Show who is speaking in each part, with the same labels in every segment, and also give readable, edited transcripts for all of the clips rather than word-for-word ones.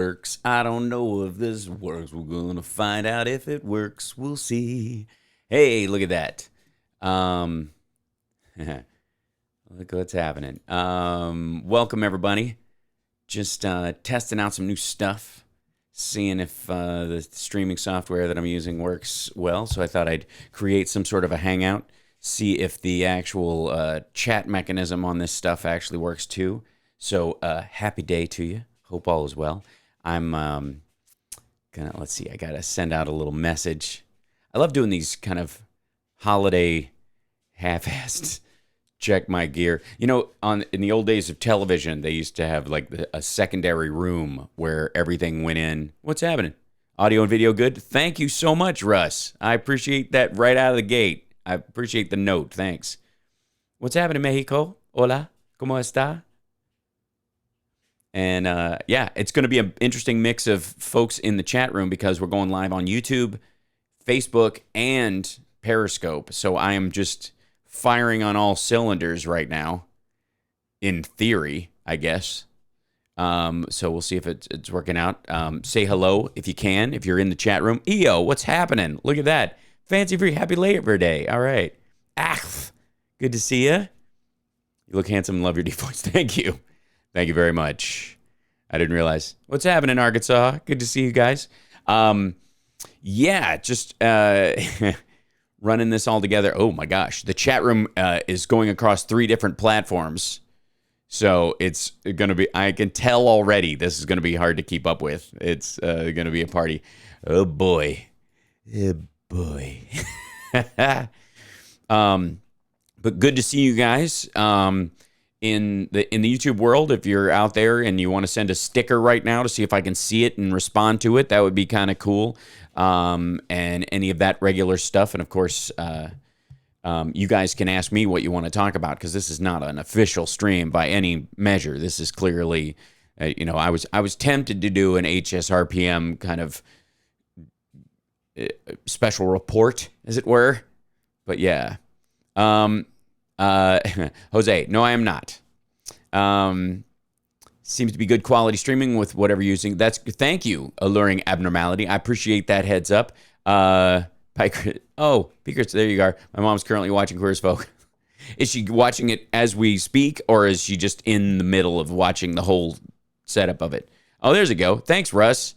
Speaker 1: works. I don't know if this works. We're gonna find out if it works. We'll see. Hey, look at that. Um, look what's happening. Welcome everybody. Just testing out some new stuff, seeing if the streaming software that I'm using works well. So I thought I'd create some sort of a hangout, see if the actual chat mechanism on this stuff actually works too. So happy day to you. Hope all is well. I'm let's see, I gotta send out a little message. I love doing these kind of holiday half-assed check my gear. You know, in the old days of television, they used to have like a secondary room where everything went in. What's happening? Audio and video good? Thank you so much, Russ. I appreciate that right out of the gate. I appreciate the note. Thanks. What's happening, Mexico? Hola, ¿cómo está? And yeah, it's going to be an interesting mix of folks in the chat room because we're going live on YouTube, Facebook, and Periscope. So I am just firing on all cylinders right now, in theory, I guess. So we'll see if it's working out. Say hello if you can, if you're in the chat room. EO, what's happening? Look at that. Fancy free. Happy Labor Day. All right. Good to see you. You look handsome. Love your deep voice. Thank you. Thank you very much. I didn't realize. What's happening, Arkansas? Good to see you guys. Yeah, just running this all together. Oh, my gosh. The chat room is going across 3 different platforms. So it's going to be, I can tell already this is going to be hard to keep up with. It's going to be a party. Oh, boy. Oh, boy. But good to see you guys. In the YouTube world, if you're out there and you want to send a sticker right now to see if I can see it and respond to it, that would be kind of cool. And any of that regular stuff. And of course, you guys can ask me what you want to talk about because this is not an official stream by any measure. This is clearly, I was tempted to do an HSRPM kind of special report, as it were. But yeah. Jose, no, I am not. Seems to be good quality streaming with whatever you're using. Thank you, Alluring Abnormality. I appreciate that heads up. Peekers, there you are. My mom's currently watching Queer as Folk. Is she watching it as we speak, or is she just in the middle of watching the whole setup of it? Oh, there's a go. Thanks, Russ.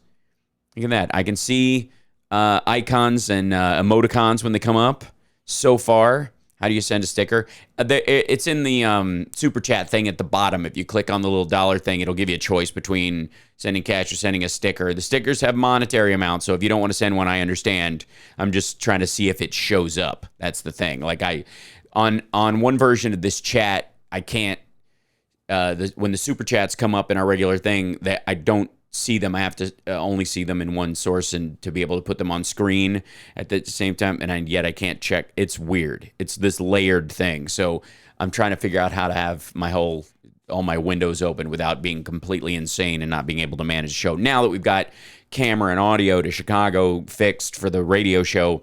Speaker 1: Look at that. I can see icons and emoticons when they come up so far. How do you send a sticker? It's in the super chat thing at the bottom. If you click on the little dollar thing, it'll give you a choice between sending cash or sending a sticker. The stickers have monetary amounts, so if you don't want to send one, I understand. I'm just trying to see if it shows up. That's the thing. Like on one version of this chat, I can't. When the super chats come up in our regular thing, that I don't see them. I have to only see them in one source and to be able to put them on screen at the same time. And yet I can't check. It's weird. It's this layered thing. So I'm trying to figure out how to have all my windows open without being completely insane and not being able to manage the show. Now that we've got camera and audio to Chicago fixed for the radio show,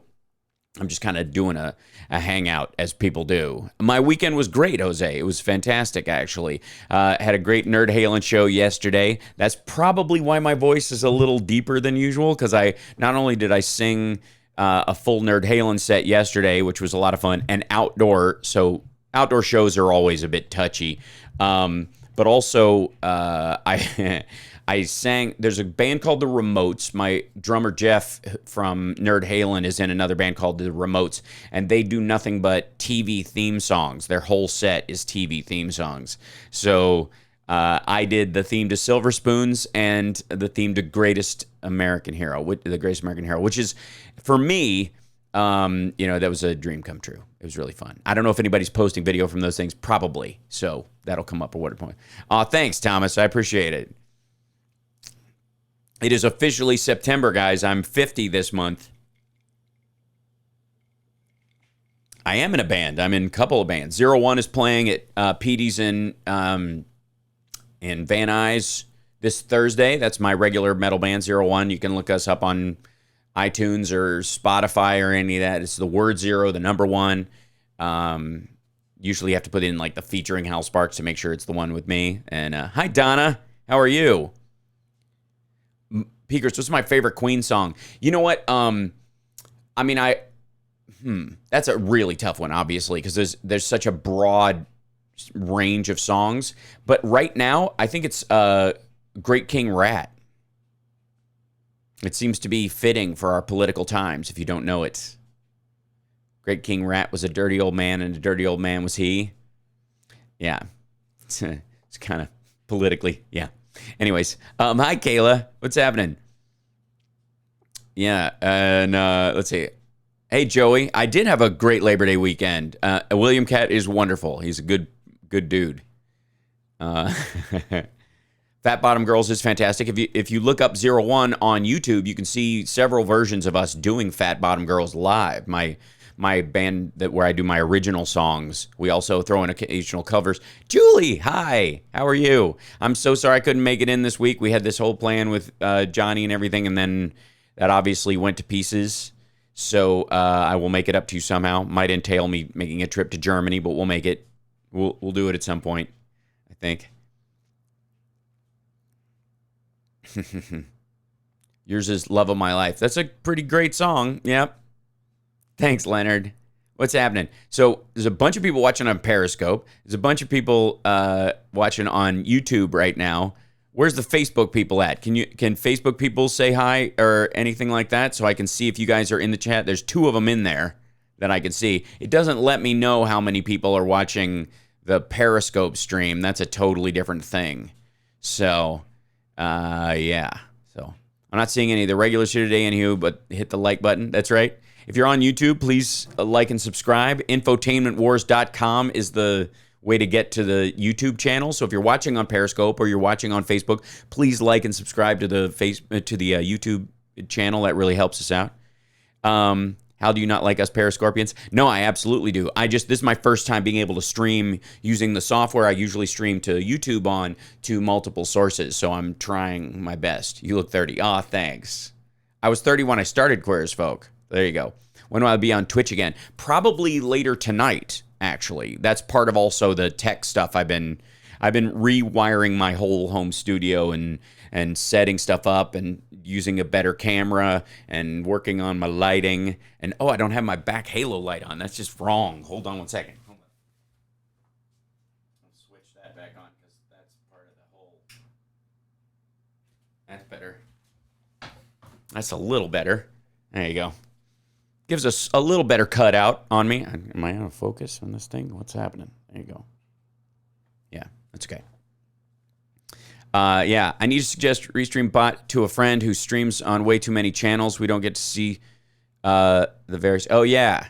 Speaker 1: I'm just kind of doing a hangout as people do. My weekend was great, Jose. It was fantastic, actually. Had a great Nerd Halen show yesterday. That's probably why my voice is a little deeper than usual, because not only did I sing a full Nerd Halen set yesterday, which was a lot of fun, and outdoor shows are always a bit touchy. But also, I sang, there's a band called The Remotes. My drummer, Jeff, from Nerd Halen, is in another band called The Remotes, and they do nothing but TV theme songs. Their whole set is TV theme songs. So I did the theme to Silver Spoons and the theme to The Greatest American Hero, which is, for me, that was a dream come true. It was really fun. I don't know if anybody's posting video from those things. Probably. So that'll come up at what point. Thanks, Thomas. I appreciate it. It is officially September, guys. I'm 50 this month. I am in a band. I'm in a couple of bands. 01 is playing at Petey's in Van Nuys this Thursday. That's my regular metal band, 01. You can look us up on iTunes or Spotify or any of that. It's the word 0, the number 1. Usually you have to put in like the featuring Hal Sparks to make sure it's the one with me. And hi, Donna. How are you? Peakers, what's my favorite Queen song? You know what? I mean, that's a really tough one, obviously, because there's such a broad range of songs. But right now, I think it's Great King Rat. It seems to be fitting for our political times, if you don't know it. Great King Rat was a dirty old man, and a dirty old man was he. Yeah. It's kind of politically, yeah. Anyways, hi, Kayla. What's happening? Yeah, and let's see. Hey, Joey. I did have a great Labor Day weekend. William Cat is wonderful. He's a good dude. Fat Bottom Girls is fantastic. If you look up 01 on YouTube, you can see several versions of us doing Fat Bottom Girls live. My band where I do my original songs. We also throw in occasional covers. Julie, hi. How are you? I'm so sorry I couldn't make it in this week. We had this whole plan with Johnny and everything, and then that obviously went to pieces. So I will make it up to you somehow. Might entail me making a trip to Germany, but we'll make it. We'll do it at some point, I think. Yours is Love of My Life. That's a pretty great song. Yep. Thanks, Leonard. What's happening? So there's a bunch of people watching on Periscope. There's a bunch of people watching on YouTube right now. Where's the Facebook people at? Can Facebook people say hi or anything like that so I can see if you guys are in the chat? There's 2 of them in there that I can see. It doesn't let me know how many people are watching the Periscope stream. That's a totally different thing. So, yeah. So I'm not seeing any of the regular shit today, anywho, but hit the like button. That's right. If you're on YouTube, please like and subscribe. Infotainmentwars.com is the way to get to the YouTube channel. So if you're watching on Periscope or you're watching on Facebook, please like and subscribe to the YouTube channel. That really helps us out. How do you not like us Periscorpians? No, I absolutely do. This is my first time being able to stream using the software I usually stream to YouTube on to multiple sources. So I'm trying my best. You look 30. Aw, thanks. I was 30 when I started Queer as Folk. There you go. When will I be on Twitch again? Probably later tonight, actually. That's part of also the tech stuff. I've been rewiring my whole home studio and setting stuff up and using a better camera and working on my lighting. And I don't have my back halo light on. That's just wrong. Hold on one second. Hold on. I'll switch that back on because that's part of the whole. That's better. That's a little better. There you go. Gives us a little better cutout on me. Am I out of focus on this thing? What's happening? There you go. Yeah, that's okay. Yeah, I need to suggest Restream Bot to a friend who streams on way too many channels. We don't get to see the various. Oh yeah,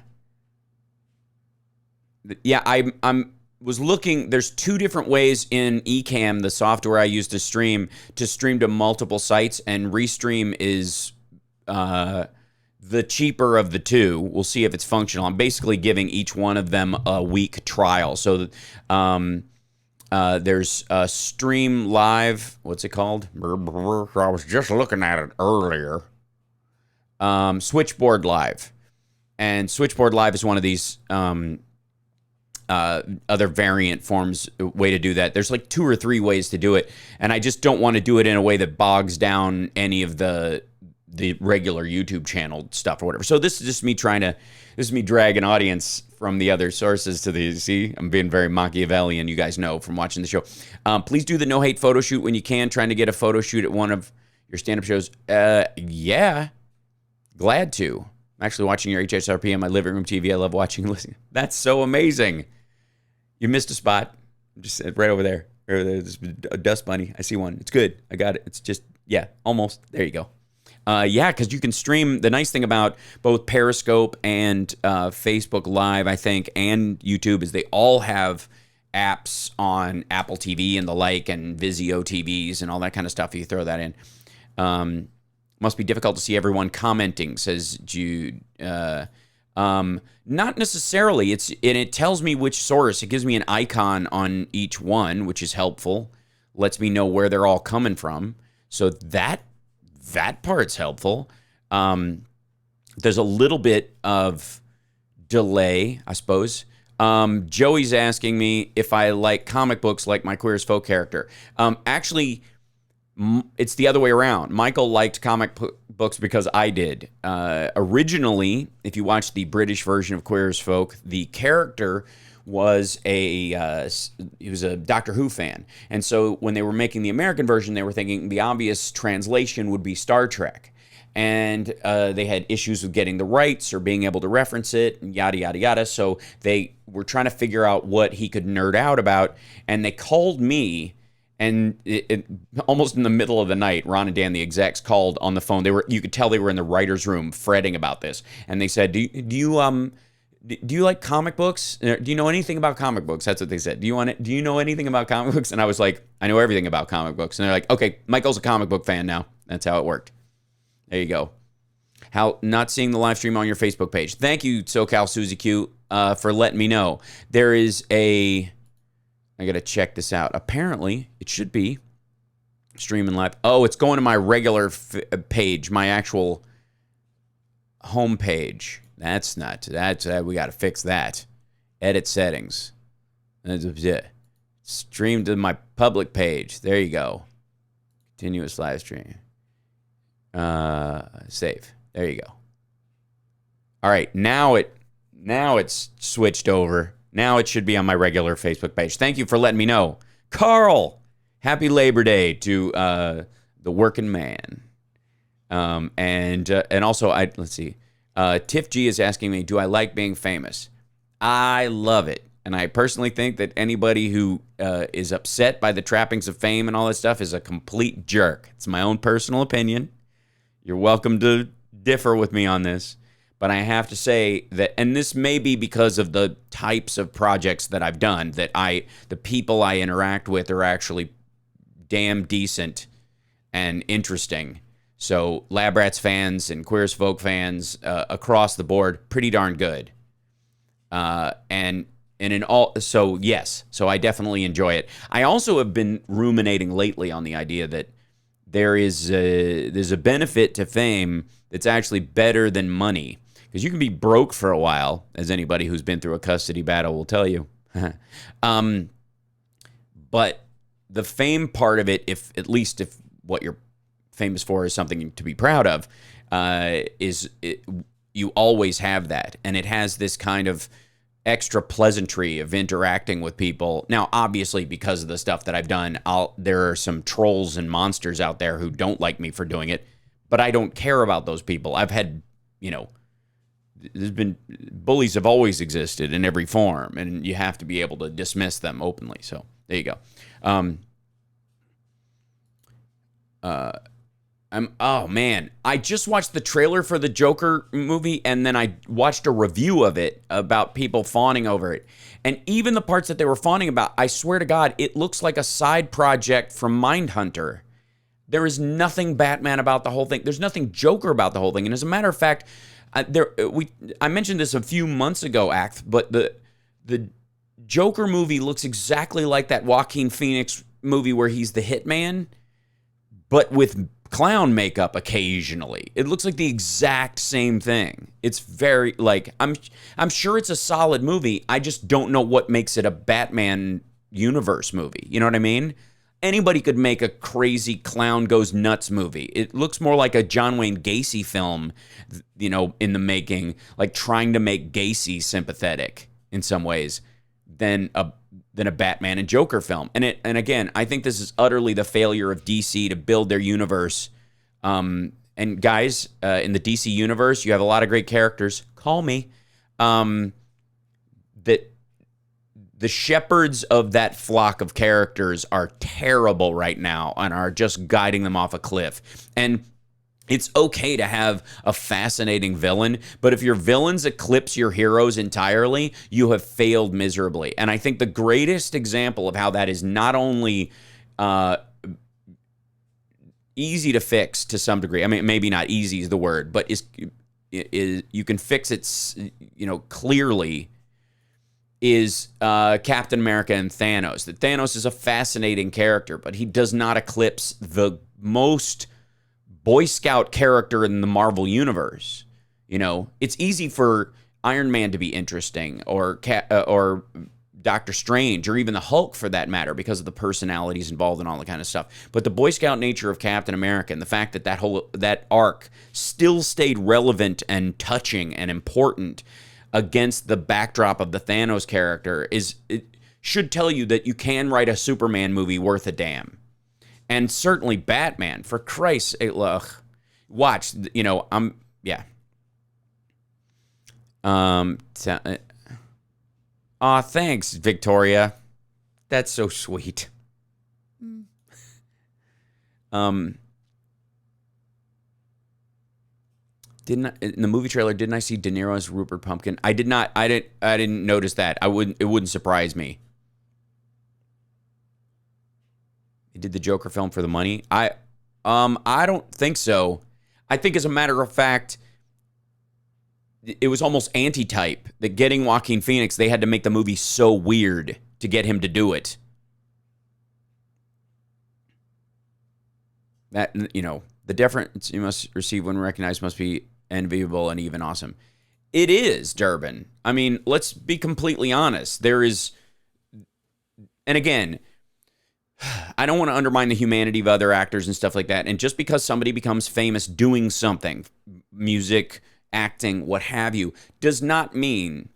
Speaker 1: yeah. I'm was looking. There's 2 different ways in Ecamm, the software I use to stream to multiple sites, and Restream is the cheaper of the 2. We'll see if it's functional. I'm basically giving each one of them a week trial. So there's Stream Live. What's it called? I was just looking at it earlier. Switchboard Live. And Switchboard Live is one of these other variant forms, way to do that. There's like 2 or 3 ways to do it. And I just don't want to do it in a way that bogs down any of the regular YouTube channel stuff or whatever. So this is just me this is me dragging audience from the other sources to the, see, I'm being very Machiavellian, you guys know from watching the show. Please do the no hate photo shoot when you can, trying to get a photo shoot at one of your stand-up shows. Yeah, glad to. I'm actually watching your HSRP on my living room TV. I love watching and listening. That's so amazing. You missed a spot. Just right over there. There's a dust bunny. I see one. It's good. I got it. It's just, yeah, almost. There you go. Yeah, because you can stream. The nice thing about both Periscope and Facebook Live, I think, and YouTube is they all have apps on Apple TV and the like, and Vizio TVs and all that kind of stuff. You throw that in. Must be difficult to see everyone commenting, says Jude. Not necessarily. It tells me which source. It gives me an icon on each one, which is helpful. Lets me know where they're all coming from. So that part's helpful. There's a little bit of delay, I suppose. Joey's asking me if I like comic books like my Queer as Folk character. Actually, It's the other way around. Michael liked books because I did. Originally, if you watch the British version of Queer as Folk, the character was he was a Doctor Who fan. And so when they were making the American version, they were thinking the obvious translation would be Star Trek. And they had issues with getting the rights or being able to reference it, and yada, yada, yada. So they were trying to figure out what he could nerd out about. And they called me, and almost in the middle of the night, Ron and Dan, the execs, called on the phone. You could tell they were in the writer's room fretting about this. And they said, do you like comic books? Do you know anything about comic books? That's what they said. Do you know anything about comic books? And I was like, I know everything about comic books. And they're like, okay, Michael's a comic book fan now. That's how it worked. There you go. How not seeing the live stream on your Facebook page. Thank you, SoCal Susie Q, for letting me know. There is I got to check this out. Apparently, it should be streaming live. Oh, it's going to my regular page, my actual home page. That's not. We got to fix that. Edit settings. Stream to my public page. There you go. Continuous live stream. Save. There you go. All right, now it's switched over. Now it should be on my regular Facebook page. Thank you for letting me know. Carl, happy Labor Day to the working man. And also let's see. Tiff G is asking me, do I like being famous? I love it. And I personally think that anybody who is upset by the trappings of fame and all that stuff is a complete jerk. It's my own personal opinion. You're welcome to differ with me on this. But I have to say that, and this may be because of the types of projects that I've done, that the people I interact with are actually damn decent and interesting. So Lab Rats fans and Queer as Folk fans across the board, pretty darn good. And in all, so yes, so I definitely enjoy it. I also have been ruminating lately on the idea that there's a benefit to fame that's actually better than money. Because you can be broke for a while, as anybody who's been through a custody battle will tell you. But the fame part of it, if what you're famous for is something to be proud of, you always have that. And it has this kind of extra pleasantry of interacting with people. Now, obviously, because of the stuff that I've done, there are some trolls and monsters out there who don't like me for doing it, but I don't care about those people. I've had, bullies have always existed in every form, and you have to be able to dismiss them openly. So there you go. Oh man, I just watched the trailer for the Joker movie, and then I watched a review of it about people fawning over it. And even the parts that they were fawning about, I swear to God, it looks like a side project from Mindhunter. There is nothing Batman about the whole thing. There's nothing Joker about the whole thing. And as a matter of fact, I mentioned this a few months ago, but the Joker movie looks exactly like that Joaquin Phoenix movie where he's the hitman, but with clown makeup occasionally. It looks like the exact same thing. It's very I'm sure it's a solid movie. I just don't know what makes it a Batman universe movie. You know what I mean? Anybody could make a crazy clown goes nuts movie. It looks more like a John Wayne Gacy film, in the making, like trying to make Gacy sympathetic in some ways than a Batman and Joker film. And again, I think this is utterly the failure of DC to build their universe. And guys, in the DC universe, you have a lot of great characters. Call me. That the shepherds of that flock of characters are terrible right now and are just guiding them off a cliff. And it's okay to have a fascinating villain, but if your villains eclipse your heroes entirely, you have failed miserably. And I think the greatest example of how that is not only easy to fix to some degree, I mean, maybe not easy is the word, but is you can fix it, clearly, is Captain America and Thanos. That Thanos is a fascinating character, but he does not eclipse the most Boy Scout character in the Marvel universe. It's easy for Iron Man to be interesting, or Doctor Strange, or even the Hulk for that matter, because of the personalities involved and all that kind of stuff. But the Boy Scout nature of Captain America and the fact that that arc still stayed relevant and touching and important against the backdrop of the Thanos character it should tell you that you can write a Superman movie worth a damn. And certainly Batman, for Christ's sake, watch, yeah. Aw, thanks, Victoria. That's so sweet. In the movie trailer, didn't I see De Niro as Rupert Pumpkin? I did not. I didn't notice that. It wouldn't surprise me. He did the Joker film for the money. I don't think so. I think, as a matter of fact, it was almost anti-type that getting Joaquin Phoenix, they had to make the movie so weird to get him to do it. That, the deference you must receive when recognized must be enviable and even awesome. It is, Durbin. I mean, let's be completely honest. There is, and again, I don't want to undermine the humanity of other actors and stuff like that. And just because somebody becomes famous doing something, music, acting, what have you, does not mean,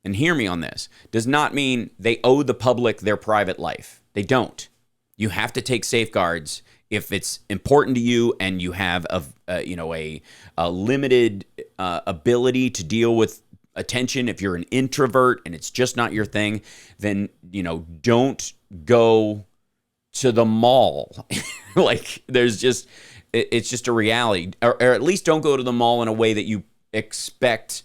Speaker 1: and hear me on this, does not mean they owe the public their private life. They don't. You have to take safeguards if it's important to you and you have a limited ability to deal with attention. If you're an introvert and it's just not your thing, then don't go to the mall. Like, it's just a reality, or at least don't go to the mall in a way that you expect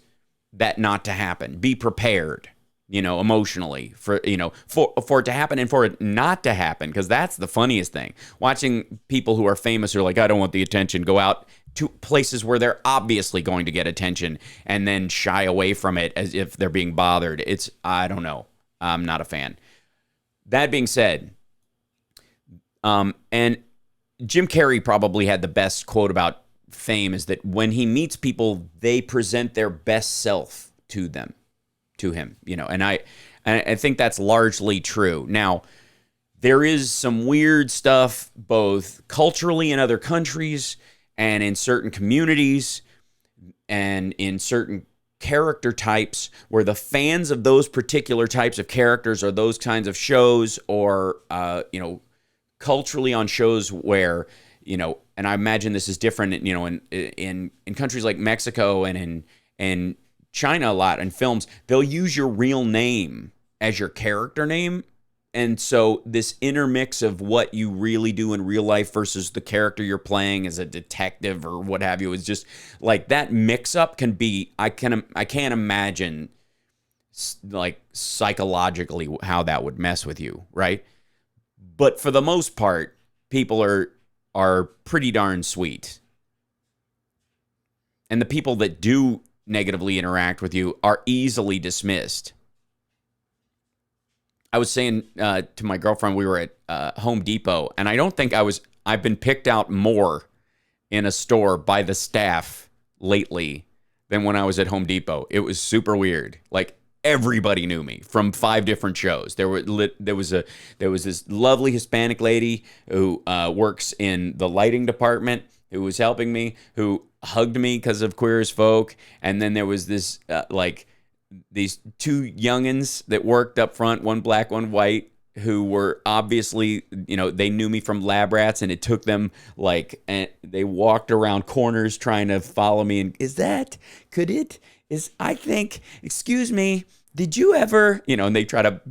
Speaker 1: that not to happen. Be prepared, emotionally for it to happen and for it not to happen, because that's the funniest thing. Watching people who are famous who are like, I don't want the attention, go out to places where they're obviously going to get attention and then shy away from it as if they're being bothered. I don't know. I'm not a fan. That being said, and Jim Carrey probably had the best quote about fame, is that when he meets people, they present their best self to him, and I think that's largely true. Now, there is some weird stuff both culturally in other countries and in certain communities and in certain character types where the fans of those particular types of characters or those kinds of shows, or culturally on shows where, and I imagine this is different, in countries like Mexico and in China a lot in films, they'll use your real name as your character name. And so this intermix of what you really do in real life versus the character you're playing as a detective or what have you is just like that mix up can be, I can't imagine like psychologically how that would mess with you, right? But for the most part, people are pretty darn sweet. And the people that do negatively interact with you are easily dismissed. I was saying to my girlfriend, we were at Home Depot, and I don't think I've been picked out more in a store by the staff lately than when I was at Home Depot. It was super weird. Like, everybody knew me from 5 different shows. There was this lovely Hispanic lady who works in the lighting department who was helping me, who hugged me because of Queer as Folk, and then there was this these 2 youngins that worked up front, one black, one white, who were obviously, they knew me from Lab Rats, and it took them and they walked around corners trying to follow me. And I think, excuse me, did you ever, and they try to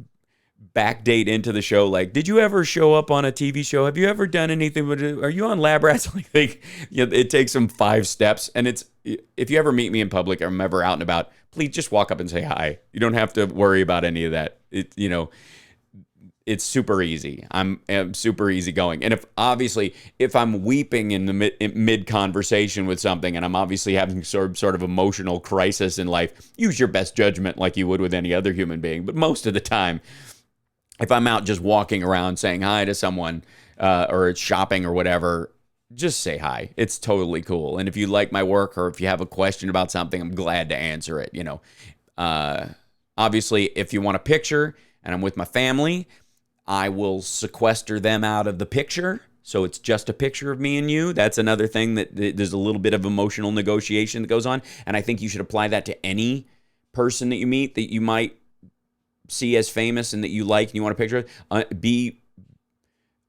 Speaker 1: backdate into the show, like, did you ever show up on a TV show? Have you ever done anything? Are you on Lab Rats? It takes them 5 steps. And if you ever meet me in public or I'm ever out and about, please just walk up and say hi. You don't have to worry about any of that. It's super easy. I'm super easy going. And if I'm weeping in the mid conversation with something, and I'm obviously having sort of emotional crisis in life, use your best judgment like you would with any other human being. But most of the time, if I'm out just walking around saying hi to someone, or shopping or whatever, just say hi. It's totally cool. And if you like my work, or if you have a question about something, I'm glad to answer it. Obviously, if you want a picture, and I'm with my family, I will sequester them out of the picture. So it's just a picture of me and you. That's another thing that there's a little bit of emotional negotiation that goes on. And I think you should apply that to any person that you meet that you might see as famous and that you like and you want a picture of.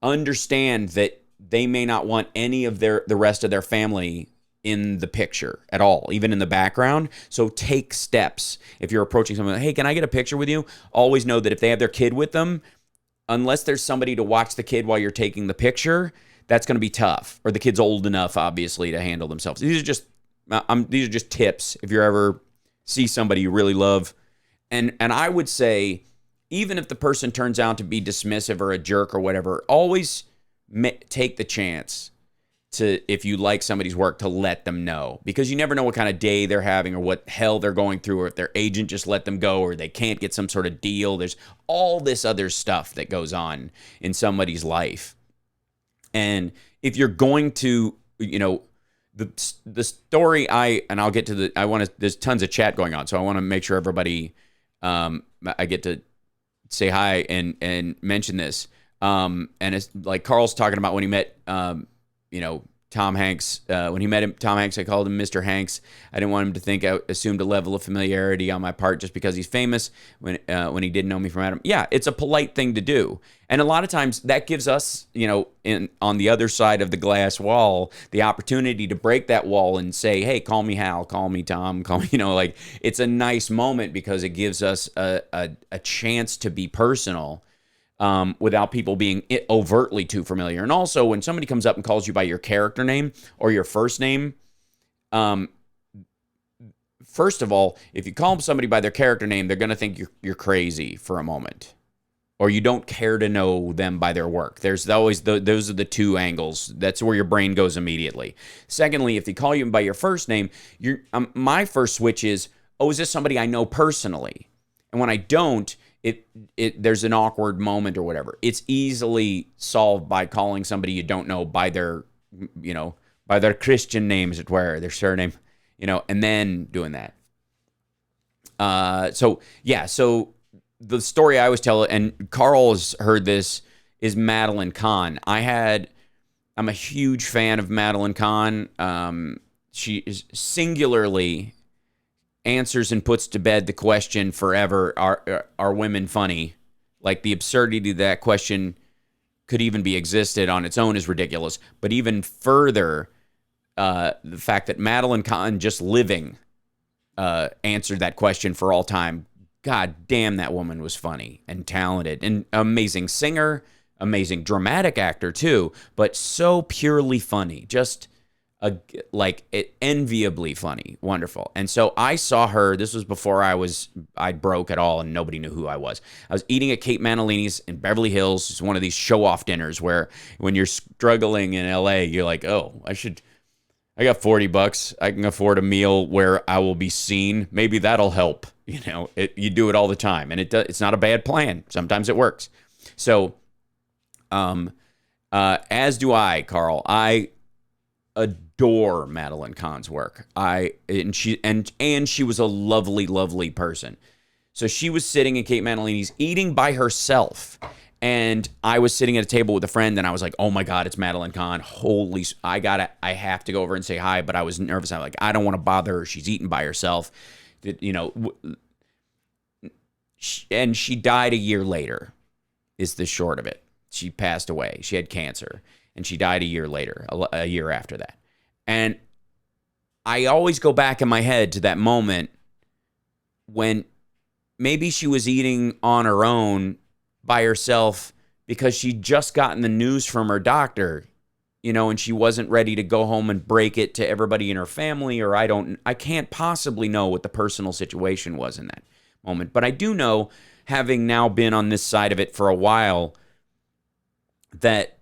Speaker 1: Understand that they may not want any of the rest of their family in the picture at all, even in the background. So take steps. If you're approaching someone, hey, can I get a picture with you? Always know that if they have their kid with them, unless there's somebody to watch the kid while you're taking the picture, that's going to be tough. Or the kid's old enough, obviously, to handle themselves. These are just tips if you ever see somebody you really love. And I would say, even if the person turns out to be dismissive or a jerk or whatever, always take the chance to, if you like somebody's work, to let them know. Because you never know what kind of day they're having or what hell they're going through, or if their agent just let them go or they can't get some sort of deal. There's all this other stuff that goes on in somebody's life. And if you're going to, the story I'll get to there's tons of chat going on, so I want to make sure everybody, I get to say hi and mention this. And it's like Carl's talking about when he met, Tom Hanks. When he met Tom Hanks, I called him Mr. Hanks. I didn't want him to think I assumed a level of familiarity on my part just because he's famous when he didn't know me from Adam. Yeah, it's a polite thing to do. And a lot of times that gives us, on the other side of the glass wall, the opportunity to break that wall and say, hey, call me Hal, call me Tom, call me, it's a nice moment because it gives us a chance to be personal. Without people being overtly too familiar. And also, when somebody comes up and calls you by your character name or your first name, first of all, if you call somebody by their character name, they're going to think you're crazy for a moment, or you don't care to know them by their work. There's always those are the two angles. That's where your brain goes immediately. Secondly, if they call you by your first name, my first switch is, is this somebody I know personally? And when I don't, there's an awkward moment or whatever. It's easily solved by calling somebody you don't know by their, by their Christian name, as it were, their surname, and then doing that. So the story I always tell, and Carl has heard this, is Madeline Kahn. I'm a huge fan of Madeline Kahn. She is singularly answers and puts to bed the question forever, are women funny? Like, the absurdity of that question could even be existed on its own is ridiculous. But even further, the fact that Madeline Kahn, just living, answered that question for all time. God damn, that woman was funny and talented and amazing singer, amazing dramatic actor too, but so purely funny. Just enviably funny, wonderful. And so I saw her. This was before I broke at all, and nobody knew who I was. I was eating at Kate Manalini's in Beverly Hills. It's one of these show-off dinners where, when you're struggling in LA, you're like, I got $40. I can afford a meal where I will be seen. Maybe that'll help. You do it all the time, and it's not a bad plan. Sometimes it works. So, as do I, Carl. I adore Madeline Kahn's work. And she was a lovely, lovely person. So she was sitting at Kate Manalini's eating by herself, and I was sitting at a table with a friend, and I was like, "Oh my God, it's Madeline Kahn! I have to go over and say hi." But I was nervous. I'm like, I don't want to bother her. She's eating by herself, and she died a year later. Is the short of it. She passed away. She had cancer. And she died a year later, a year after that. And I always go back in my head to that moment when maybe she was eating on her own by herself because she'd just gotten the news from her doctor, and she wasn't ready to go home and break it to everybody in her family, or I can't possibly know what the personal situation was in that moment. But I do know, having now been on this side of it for a while, that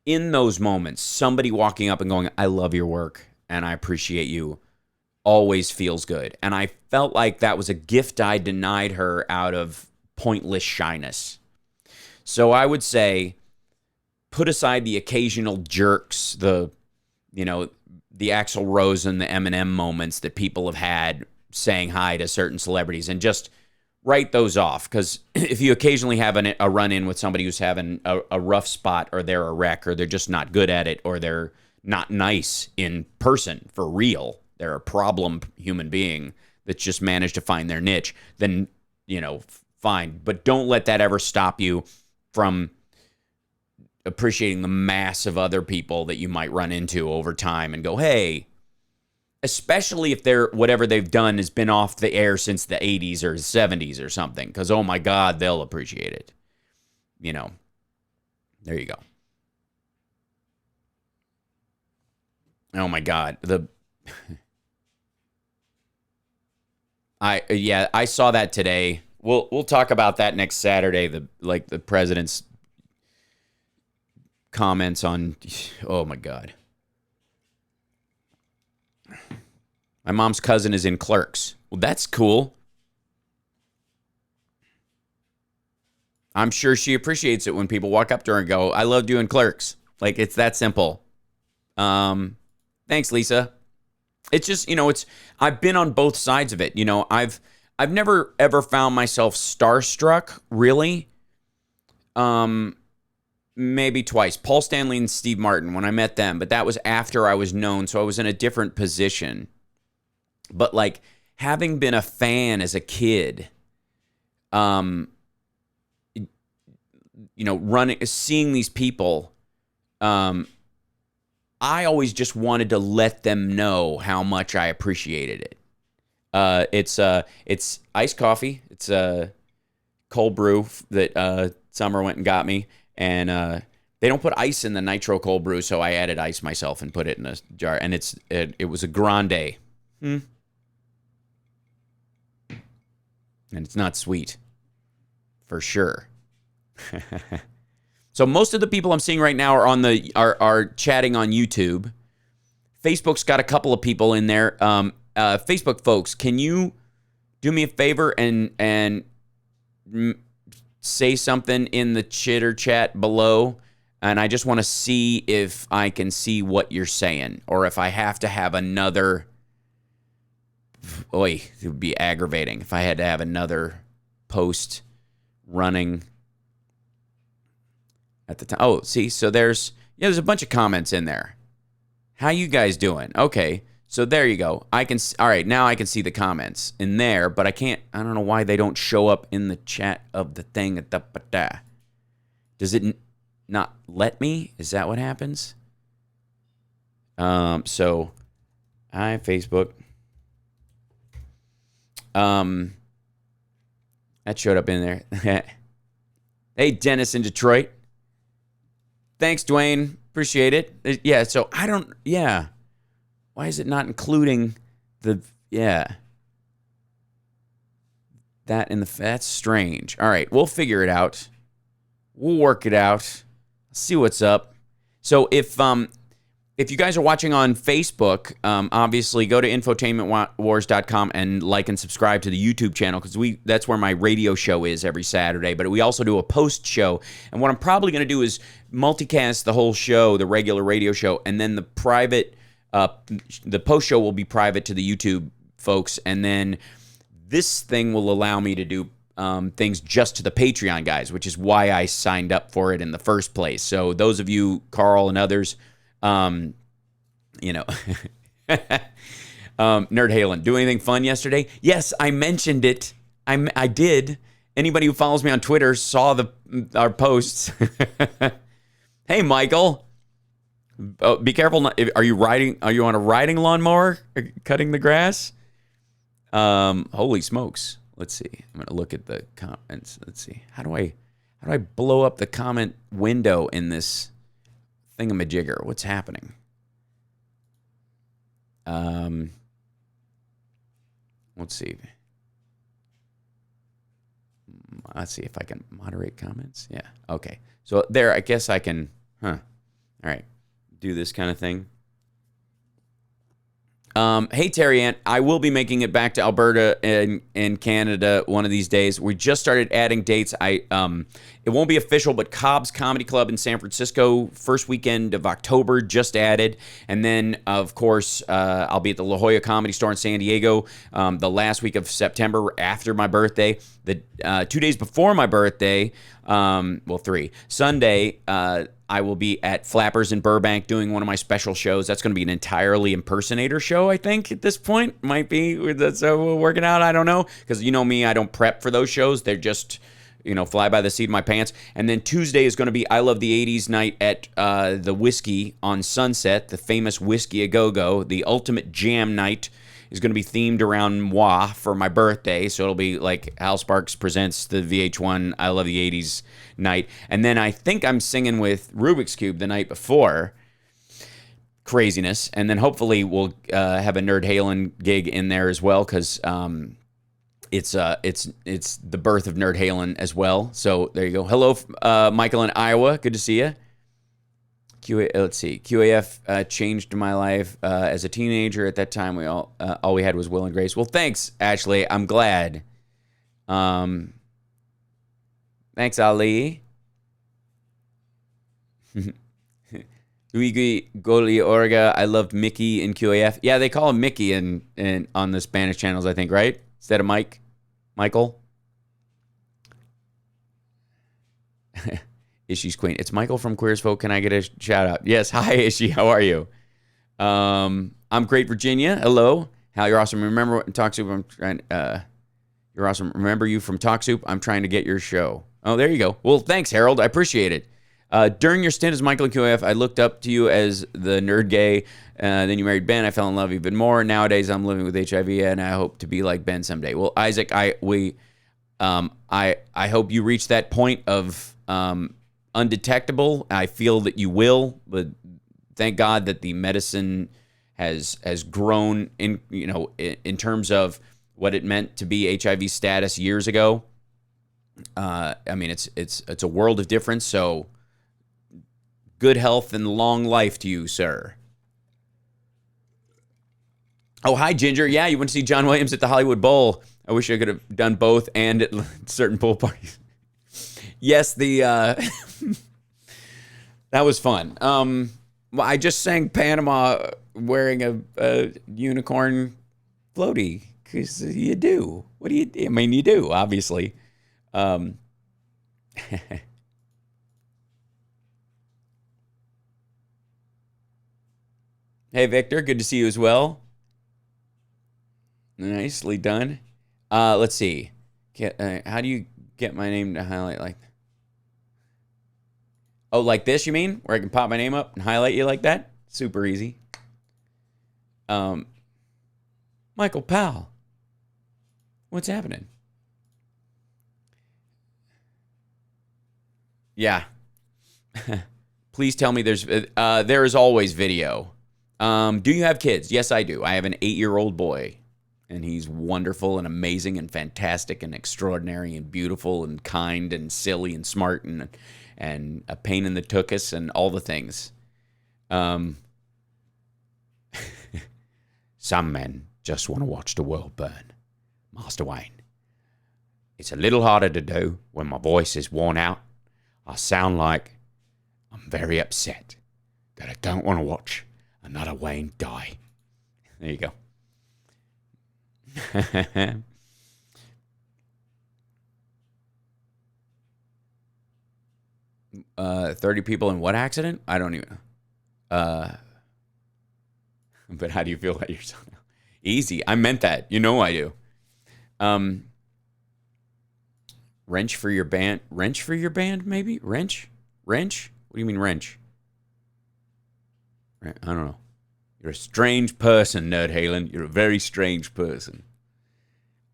Speaker 1: in those moments, somebody walking up and going, I love your work and I appreciate you, always feels good. And I felt like that was a gift I denied her out of pointless shyness. So I would say, put aside the occasional jerks, the Axl Rose and the Eminem moments that people have had saying hi to certain celebrities, and just write those off, because if you occasionally have a run-in with somebody who's having a rough spot, or they're a wreck, or they're just not good at it, or they're not nice in person for real, they're a problem human being that's just managed to find their niche, then, fine. But don't let that ever stop you from appreciating the mass of other people that you might run into over time and go, hey, especially if whatever they've done has been off the air since the 80s or 70s or something, because, oh my God, they'll appreciate it. There you go. Oh my God. I saw that today. We'll talk about that next Saturday. The president's comments on, oh my God. My mom's cousin is in Clerks. Well, that's cool. I'm sure she appreciates it when people walk up to her and go, I love doing Clerks. Like, it's that simple. Thanks, Lisa. It's just, I've been on both sides of it. I've never ever found myself starstruck, really. Maybe twice. Paul Stanley and Steve Martin, when I met them, but that was after I was known, so I was in a different position. But like, having been a fan as a kid, seeing these people, I always just wanted to let them know how much I appreciated it. It's iced coffee. It's a cold brew that Summer went and got me, and they don't put ice in the nitro cold brew, so I added ice myself and put it in a jar. And it was a grande. And it's not sweet, for sure. So most of the people I'm seeing right now are chatting on YouTube. Facebook's got a couple of people in there. Facebook folks, can you do me a favor and say something in the chitter chat below? And I just want to see if I can see what you're saying, or if I have to have another. Oy, it would be aggravating if I had to have another post running at the time. Oh, see, so there's a bunch of comments in there. How you guys doing? Okay, so there you go. All right, now I can see the comments in there, but I don't know why they don't show up in the chat of the thing. Does it not let me? Is that what happens? So, hi, Facebook. That showed up in there. Hey, Dennis in Detroit. Thanks, Dwayne. Appreciate it. Yeah, so why is it not including that that's strange. All right, we'll figure it out. We'll work it out. See what's up. So if you guys are watching on Facebook, obviously go to infotainmentwars.com and like and subscribe to the YouTube channel, because that's where my radio show is every Saturday. But we also do a post show, and what I'm probably going to do is multicast the whole show, the regular radio show, and then the post show will be private to the YouTube folks, and then this thing will allow me to do things just to the Patreon guys, which is why I signed up for it in the first place. So those of you, Carl and others. Nerd Halen, do anything fun yesterday? Yes, I mentioned it. I did. Anybody who follows me on Twitter saw our posts. Hey, Michael. Be careful. Are you on a riding lawnmower? Cutting the grass? Holy smokes. Let's see. I'm gonna look at the comments. Let's see. How do I blow up the comment window in this thingamajigger? What's happening? Let's see. Let's see if I can moderate comments. Yeah. Okay. So there, I guess I can. All right. Do this kind of thing. Hey, Terry Ann, I will be making it back to Alberta and Canada one of these days. We just started adding dates. It won't be official, but Cobb's Comedy Club in San Francisco, first weekend of October, just added. And then, of course, I'll be at the La Jolla Comedy Store in San Diego the last week of September after my birthday. The 2 days before my birthday, well, 3, Sunday, I will be at Flappers in Burbank doing one of my special shows. That's going to be an entirely impersonator show, I think, at this point. Might be. That's how we're working out. I don't know. Because you know me, I don't prep for those shows. They're just, fly by the seat of my pants. And then Tuesday is going to be I Love the 80s night at the Whiskey on Sunset, the famous Whiskey A Go-Go, the ultimate jam night. Is going to be themed around moi for my birthday. So it'll be like Hal Sparks presents the VH1 I Love the 80s night. And then I think I'm singing with Rubik's Cube the night before. Craziness. And then hopefully we'll have a Nerd Halen gig in there as well because it's the birth of Nerd Halen as well. So there you go. Hello, Michael in Iowa. Good to see you. Let's see. QAF changed my life as a teenager. At that time, we all we had was Will and Grace. Well, thanks, Ashley. I'm glad. Thanks, Ali. Luigi Goli Orga. I loved Mickey in QAF. Yeah, they call him Mickey in on the Spanish channels, I think, right? Instead of Michael. Ishi's Queen. It's Michael from Queer as Folk. Can I get a shout out? Yes. Hi, Ishi. How are you? I'm Great Virginia. Hello. Hal, you're awesome. Remember Talk Soup? I'm trying. You're awesome. Remember you from Talk Soup? I'm trying to get your show. Oh, there you go. Well, thanks, Harold. I appreciate it. During your stint as Michael in QF, I looked up to you as the nerd gay. Then you married Ben. I fell in love even more. Nowadays, I'm living with HIV, and I hope to be like Ben someday. Well, Isaac, I hope you reach that point of undetectable. I feel that you will, but thank God that the medicine has grown in terms of what it meant to be HIV status years ago. I mean, it's a world of difference. So, good health and long life to you, sir. Oh, hi, Ginger. Yeah, you went to see John Williams at the Hollywood Bowl. I wish I could have done both and at certain pool parties. Yes, that was fun. Well, I just sang Panama wearing a unicorn floaty because you do. What do you? I mean, you do, obviously. Hey, Victor, good to see you as well. Nicely done. Let's see. How do you get my name to highlight like? Oh, like this, you mean? Where I can pop my name up and highlight you like that? Super easy. Michael Powell. What's happening? Yeah. Please tell me there is always video. Do you have kids? Yes, I do. I have an 8-year-old boy, and he's wonderful and amazing and fantastic and extraordinary and beautiful and kind and silly and smart and a pain in the tuchus and all the things. Some men just want to watch the world burn. Master Wayne. It's a little harder to do when my voice is worn out. I sound like I'm very upset that I don't want to watch another Wayne die. There you go. 30 people in what accident? I don't even. But how do you feel about yourself now? Easy. I meant that. You know I do. Wrench for your band? Wrench for your band, maybe? Wrench? Wrench? What do you mean wrench? I don't know. You're a strange person, Nerd Halen. You're a very strange person.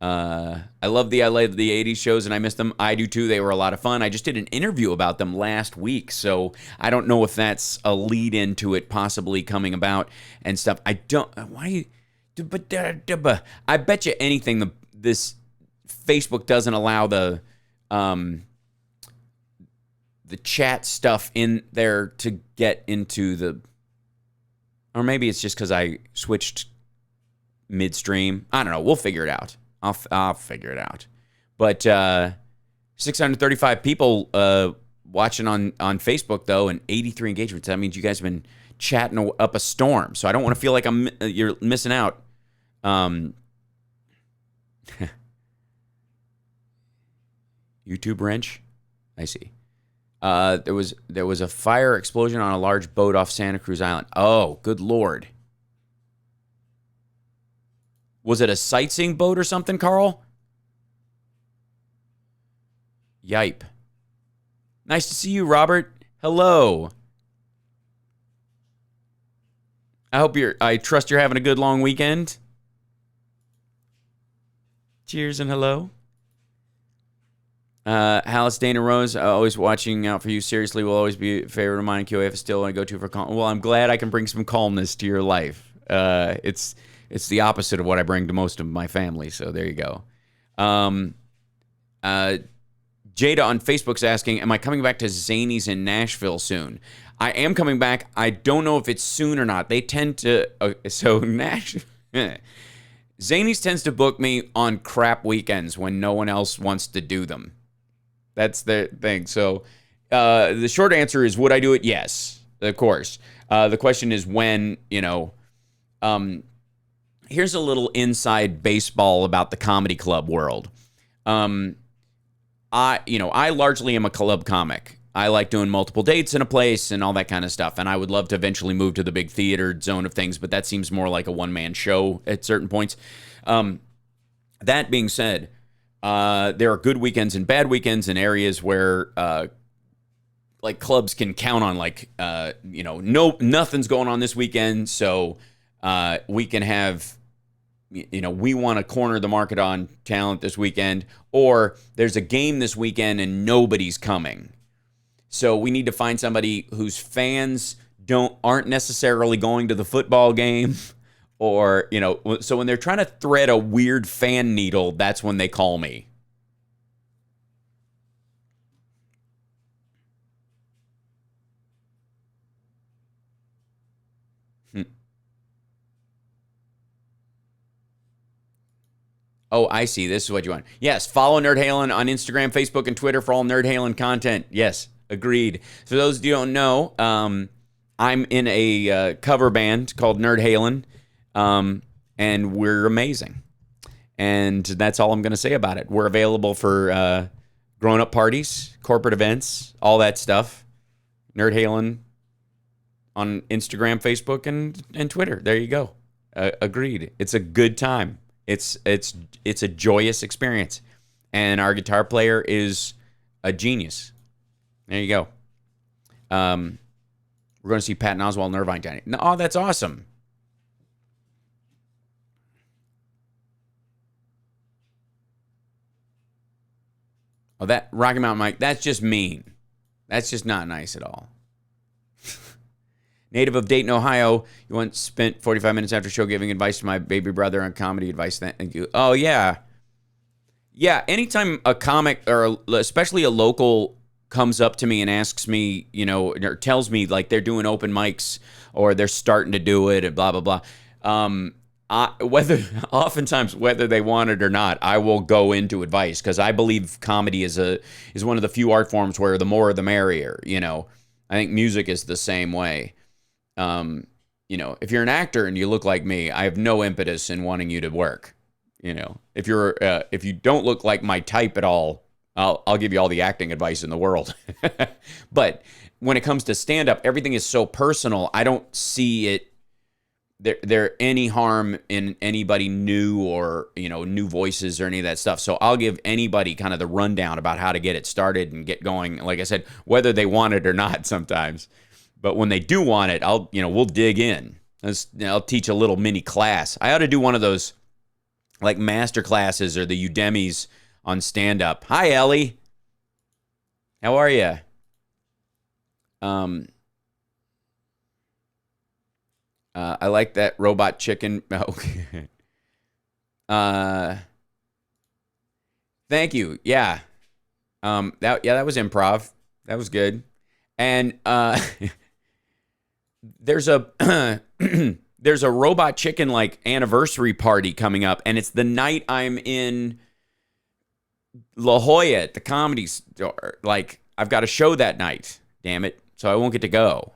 Speaker 1: I love the 80s shows and I miss them. I do too. They were a lot of fun. I just did an interview about them last week, so I don't know if that's a lead into it possibly coming about and stuff. I don't. Why? I bet you anything. This Facebook doesn't allow the chat stuff in there to get into the. Or maybe it's just because I switched midstream. I don't know. We'll figure it out. I'll figure it out. But 635 people watching on Facebook, though, and 83 engagements. That means you guys have been chatting up a storm. So I don't want to feel like you're missing out. YouTube wrench? I see. There was a fire explosion on a large boat off Santa Cruz Island. Oh, good Lord. Was it a sightseeing boat or something, Carl? Yipe. Nice to see you, Robert. Hello. I trust you're having a good long weekend. Cheers and hello. Hallis, Dana Rose, always watching out for you. Seriously, will always be a favorite of mine. QAF is still one I go to for calm. Well, I'm glad I can bring some calmness to your life. It's the opposite of what I bring to most of my family. So there you go. Jada on Facebook's asking, am I coming back to Zany's in Nashville soon? I am coming back. I don't know if it's soon or not. They tend to... Zany's tends to book me on crap weekends when no one else wants to do them. That's the thing. So the short answer is, would I do it? Yes, of course. The question is when, here's a little inside baseball about the comedy club world. I largely am a club comic. I like doing multiple dates in a place and all that kind of stuff. And I would love to eventually move to the big theater zone of things, but that seems more like a one-man show at certain points. That being said, there are good weekends and bad weekends in areas where like clubs can count on nothing's going on this weekend. So we can have, we want to corner the market on talent this weekend, or there's a game this weekend and nobody's coming. So we need to find somebody whose fans aren't necessarily going to the football game, or, so when they're trying to thread a weird fan needle, that's when they call me. Oh, I see. This is what you want. Yes, follow Nerd Halen on Instagram, Facebook, and Twitter for all Nerd Halen content. Yes, agreed. For those of you who don't know, I'm in a cover band called Nerd Halen, and we're amazing. And that's all I'm going to say about it. We're available for grown-up parties, corporate events, all that stuff. Nerd Halen on Instagram, Facebook, and Twitter. There you go. Agreed. It's a good time. It's a joyous experience, and our guitar player is a genius. There you go. We're going to see Patton Oswalt and Irvine Dining. Oh, that's awesome. Oh, that Rocky Mountain Mike, that's just mean. That's just not nice at all. Native of Dayton, Ohio, you once spent 45 minutes after show giving advice to my baby brother on comedy advice. Thank you. Oh, yeah. Yeah, anytime a comic, or especially a local, comes up to me and asks me, or tells me, like, they're doing open mics, or they're starting to do it, and blah, blah, blah. Oftentimes, whether they want it or not, I will go into advice, because I believe comedy is one of the few art forms where the more the merrier, I think music is the same way. If you're an actor and you look like me, I have no impetus in wanting you to work. If you don't look like my type at all, I'll give you all the acting advice in the world. But when it comes to stand-up, everything is so personal. I don't see there any harm in anybody new, or new voices or any of that stuff. So I'll give anybody kind of the rundown about how to get it started and get going. Like I said, whether they want it or not sometimes. But when they do want it, we'll dig in. I'll teach a little mini class. I ought to do one of those like master classes or the Udemy's on stand-up. Hi, Ellie. How are you? I like that robot chicken. Okay. Thank you. Yeah. That was improv. That was good. And there's there's a Robot Chicken like anniversary party coming up, and it's the night I'm in La Jolla at the Comedy Store. Like, I've got a show that night, damn it, so I won't get to go.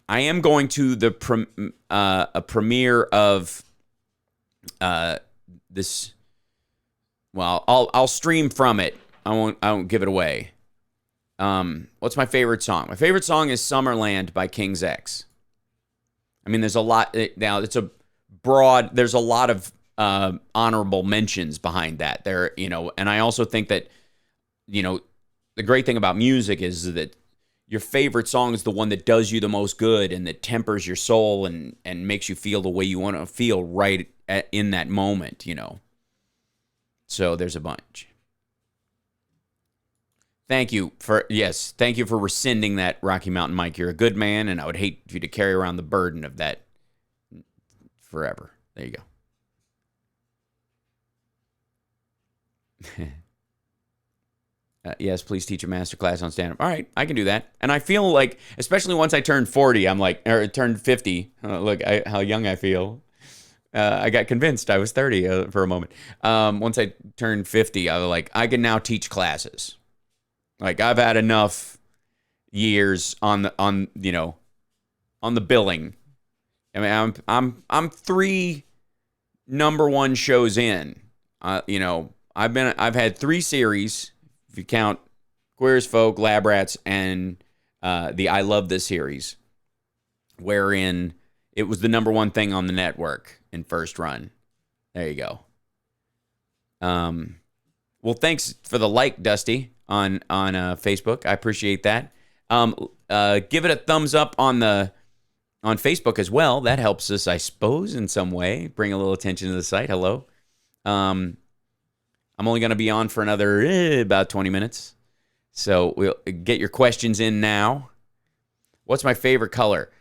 Speaker 1: I am going to the a premiere of this. Well, I'll stream from it. I won't give it away. What's my favorite song? My favorite song is Summerland by King's X. I mean, there's a lot now. It's a broad. There's a lot of honorable mentions behind that. There, and I also think that, the great thing about music is that your favorite song is the one that does you the most good and that tempers your soul and makes you feel the way you want to feel right in that moment. So there's a bunch. Thank you for rescinding that, Rocky Mountain Mike. You're a good man, and I would hate you to carry around the burden of that forever. There you go. Yes, please teach a master class on stand-up. All right, I can do that. And I feel like, especially once I turned 40, turned 50. Look, how young I feel. I got convinced I was 30 for a moment. Once I turned 50, I was like, I can now teach classes. Like, I've had enough years on the billing. I mean, I'm 3 number 1 shows in. I've had 3 series, if you count Queer as Folk, Lab Rats, and the I Love This series, wherein it was the number 1 thing on the network in first run. There you go. Well, thanks for the like, Dusty, on Facebook. I appreciate that. Give it a thumbs up on Facebook as well. That helps us, I suppose, in some way. Bring a little attention to the site. Hello. I'm only going to be on for another about 20 minutes. So we'll get your questions in now. What's my favorite color?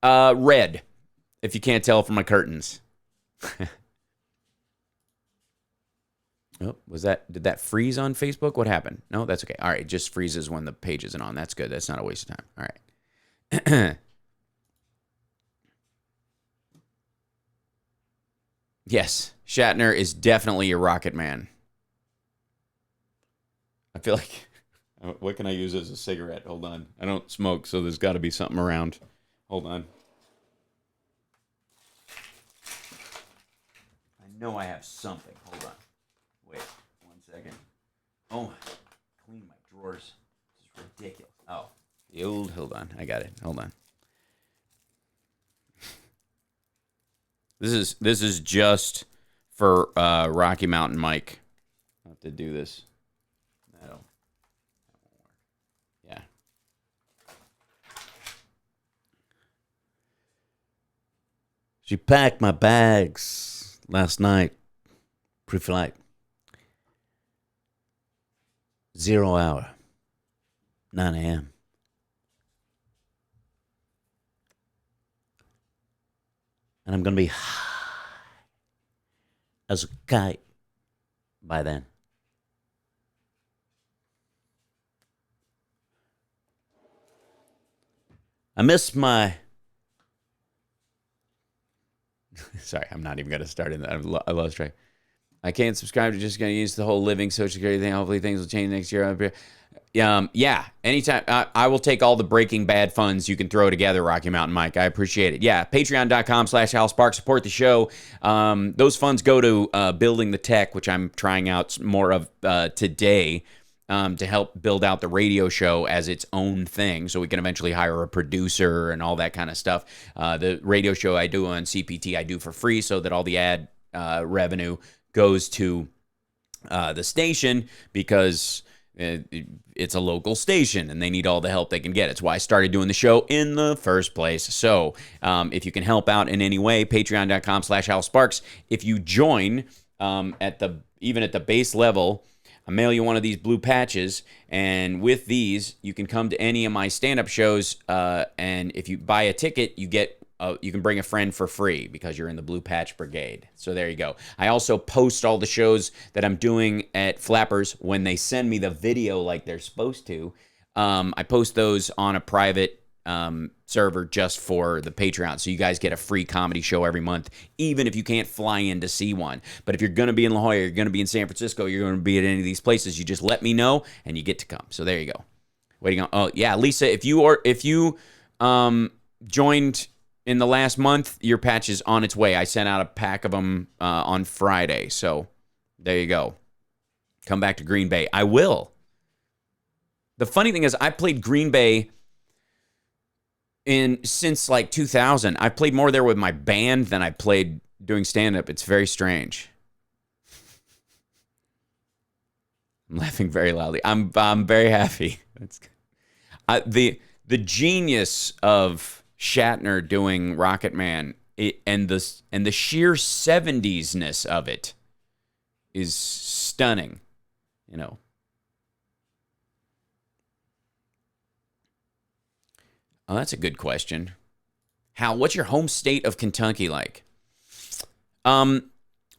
Speaker 1: Red, if you can't tell from my curtains. Oh, did that freeze on Facebook? What happened? No, that's okay. All right, it just freezes when the page isn't on. That's good. That's not a waste of time. All right. Yes, Shatner is definitely a rocket man. I feel like, what can I use as a cigarette? Hold on. I don't smoke, so there's got to be something around. Hold on. I know I have something. Hold on. Wait 1 second. Oh, clean my drawers. This is ridiculous. Oh, hold on. I got it. Hold on. This is just for Rocky Mountain Mike. I have to do this. That won't work. Yeah. She packed my bags last night, pre-flight. 0 hour, 9 a.m. And I'm going to be high as a kite by then. I miss my... Sorry, I'm not even going to start in that. I lost track. I can't subscribe to just going to use the whole living Social Security thing. Hopefully things will change next year. Yeah, anytime. I will take all the Breaking Bad funds you can throw together, Rocky Mountain Mike. I appreciate it. Yeah, patreon.com/HalSpark. Support the show. Those funds go to building the tech, which I'm trying out more of today, to help build out the radio show as its own thing so we can eventually hire a producer and all that kind of stuff. The radio show I do on CPT, I do for free so that all the ad revenue goes to the station because it's a local station and they need all the help they can get. It's why I started doing the show in the first place. So if you can help out in any way, patreon.com/HalSparks. If you join even at the base level, I'll mail you one of these blue patches, and with these, you can come to any of my stand-up shows, and if you buy a ticket, you can bring a friend for free because you're in the Blue Patch Brigade. So there you go. I also post all the shows that I'm doing at Flappers when they send me the video like they're supposed to. I post those on a private server just for the Patreon. So you guys get a free comedy show every month, even if you can't fly in to see one. But if you're going to be in La Jolla, you're going to be in San Francisco, you're going to be at any of these places, you just let me know and you get to come. So there you go. Waiting on. Oh yeah, Lisa, if you joined in the last month, your patch is on its way. I sent out a pack of them on Friday. So there you go. Come back to Green Bay. I will. The funny thing is, I played Green Bay since like 2000. I played more there with my band than I played doing stand-up. It's very strange. I'm laughing very loudly. I'm very happy. That's good. The genius of Shatner doing Rocket Man and the sheer 70s-ness of it is stunning. You know. Oh, that's a good question. Hal, what's your home state of Kentucky like? Well,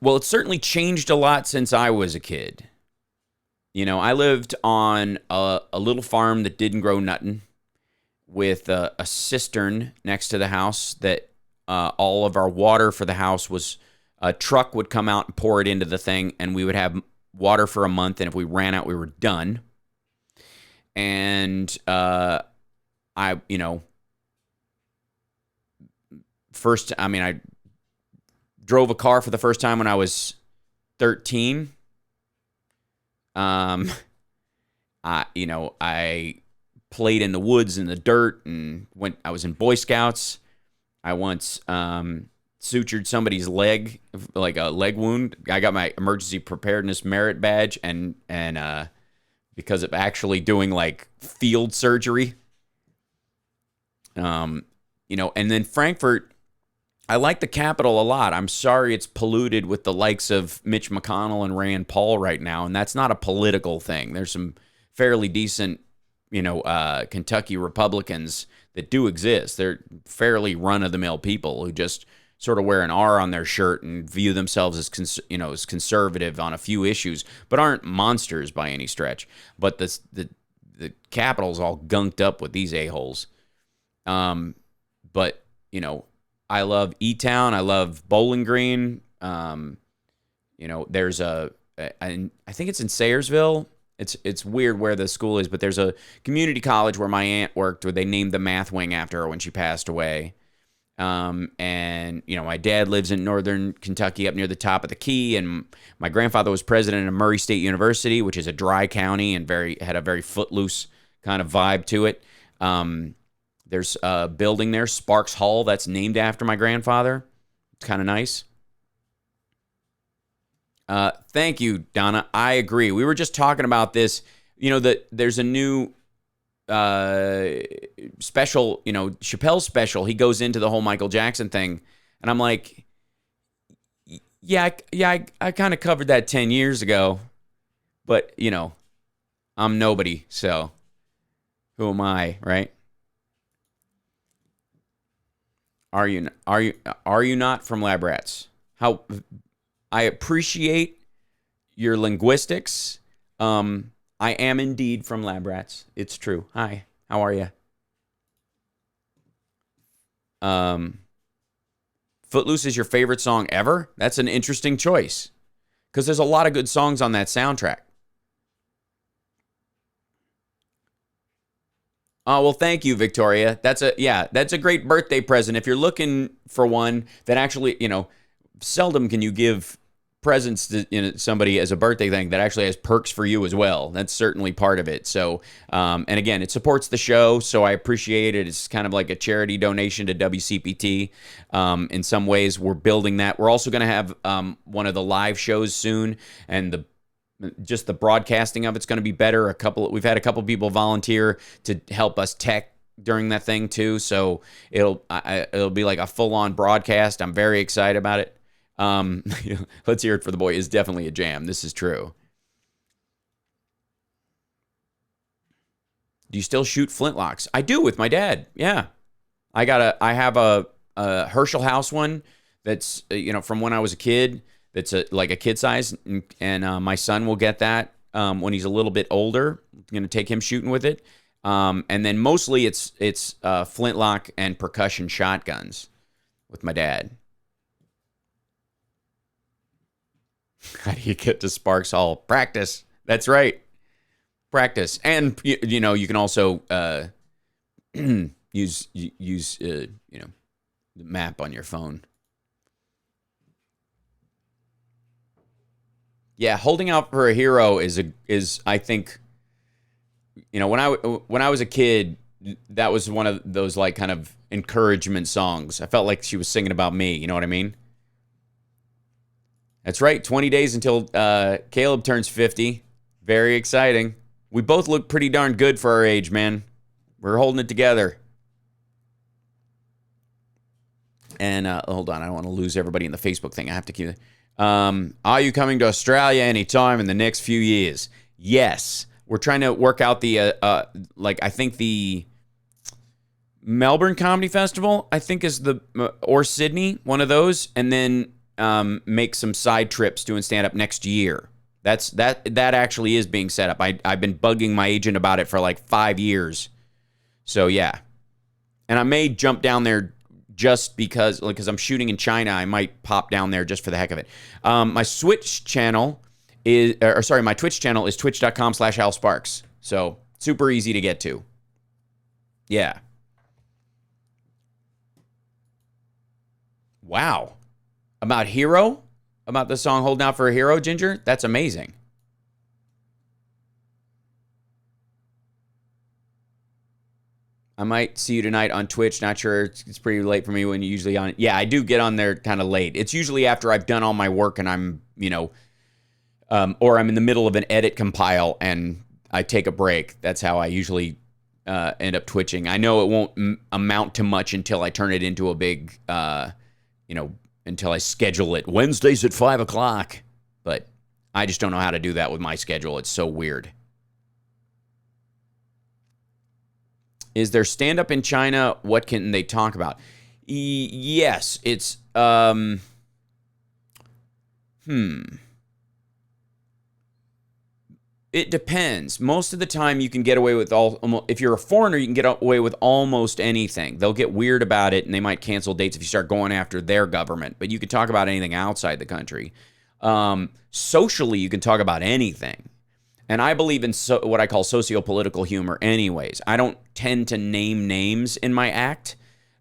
Speaker 1: it's certainly changed a lot since I was a kid. You know, I lived on a little farm that didn't grow nothing with a cistern next to the house that all of our water for the house was, a truck would come out and pour it into the thing, and we would have water for a month, and if we ran out, we were done. And I drove a car for the first time when I was 13. I played in the woods in the dirt and I was in Boy Scouts. I once sutured somebody's leg, like a leg wound. I got my emergency preparedness merit badge and because of actually doing like field surgery. And then Frankfurt, I like the capital a lot. I'm sorry it's polluted with the likes of Mitch McConnell and Rand Paul right now, and that's not a political thing. There's some fairly decent, Kentucky Republicans that do exist. They're fairly run-of-the-mill people who just sort of wear an R on their shirt and view themselves as as conservative on a few issues, but aren't monsters by any stretch. But the capital's all gunked up with these a-holes. But I love E-Town. I love Bowling Green. There's I think it's in Sayersville. It's weird where the school is, but there's a community college where my aunt worked, where they named the math wing after her when she passed away. My dad lives in northern Kentucky up near the top of the Key, and my grandfather was president of Murray State University, which is a dry county and had a very footloose kind of vibe to it. There's a building there, Sparks Hall, that's named after my grandfather. It's kind of nice. Thank you, Donna. I agree. We were just talking about this. That there's a new special, Chappelle's special. He goes into the whole Michael Jackson thing, and I'm like, I kind of covered that 10 years ago, but I'm nobody, so who am I, right? Are you not from Lab Rats? How I appreciate your linguistics. I am indeed from Lab Rats. It's true. Hi, how are you? Footloose is your favorite song ever? That's an interesting choice, because there's a lot of good songs on that soundtrack. Oh, well, thank you, Victoria. That's a great birthday present. If you're looking for one that actually, seldom can you give presents to somebody as a birthday thing that actually has perks for you as well. That's certainly part of it. So, and again, it supports the show, so I appreciate it. It's kind of like a charity donation to WCPT. In some ways, we're building that. We're also going to have one of the live shows soon, and the broadcasting of it's going to be better. We've had a couple people volunteer to help us tech during that thing too, so it'll be like a full-on broadcast. I'm very excited about it. Let's hear it for the boy. It's definitely a jam. This is true. Do you still shoot flintlocks? I do with my dad. Yeah, I have a Herschel House one that's from when I was a kid. That's like a kid size, and my son will get that when he's a little bit older. I'm going to take him shooting with it. And then mostly it's flintlock and percussion shotguns with my dad. How do you get to Sparks Hall? Practice. That's right. Practice. And, you know, you can also use the map on your phone. Yeah, holding out for a hero is I think, you know, when I was a kid, that was one of those like kind of encouragement songs. I felt like she was singing about me. You know what I mean? That's right. 20 days until Caleb turns 50. Very exciting. We both look pretty darn good for our age, man. We're holding it together. And hold on, I don't want to lose everybody in the Facebook thing. I have to keep it. Are you coming to Australia anytime in the next few years? Yes. We're trying to work out the, I think the Melbourne Comedy Festival, I think is or Sydney, one of those. And then make some side trips doing stand-up next year. That actually is being set up. I've been bugging my agent about it for like 5 years. So, yeah. And I may jump down there just because I'm shooting in China. I might pop down there just for the heck of it. My Twitch channel is twitch.com/HalSparks. So super easy to get to. Yeah. Wow. About Hero? About the song Holding Out for a Hero, Ginger? That's amazing. I might see you tonight on Twitch. Not sure. It's pretty late for me when you're usually on. Yeah, I do get on there kind of late. It's usually after I've done all my work and I'm, or I'm in the middle of an edit compile and I take a break. That's how I usually end up twitching. I know it won't amount to much until I turn it into a big, until I schedule it Wednesdays at 5 o'clock. But I just don't know how to do that with my schedule. It's so weird. Is there stand-up in China? What can they talk about? Yes, it's It depends. Most of the time you can get away with if you're a foreigner, you can get away with almost anything. They'll get weird about it and they might cancel dates if you start going after their government, but you can talk about anything outside the country. Socially, you can talk about anything. And I believe in what I call socio-political humor anyways. I don't tend to name names in my act.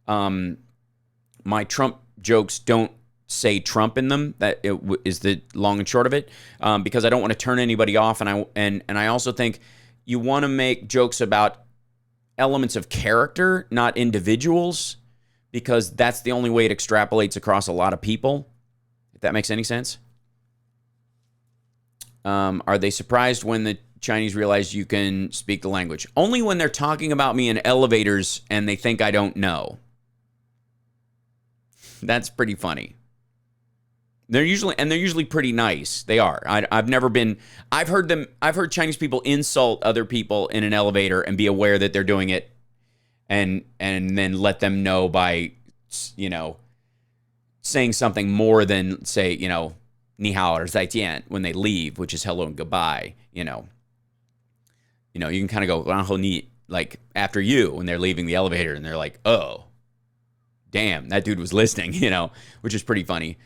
Speaker 1: My Trump jokes don't say Trump in them. That is the long and short of it, because I don't want to turn anybody off. And I also think you want to make jokes about elements of character, not individuals, because that's the only way it extrapolates across a lot of people, if that makes any sense. Are they surprised when the Chinese realize you can speak the language? Only when they're talking about me in elevators and they think I don't know. That's pretty funny. They're usually pretty nice. They are. I've heard Chinese people insult other people in an elevator and be aware that they're doing it and then let them know by, saying something more than say, ni hao or zai jian when they leave, which is hello and goodbye, You can kind of go, 然后你, like after you when they're leaving the elevator and they're like, oh, damn, that dude was listening, which is pretty funny.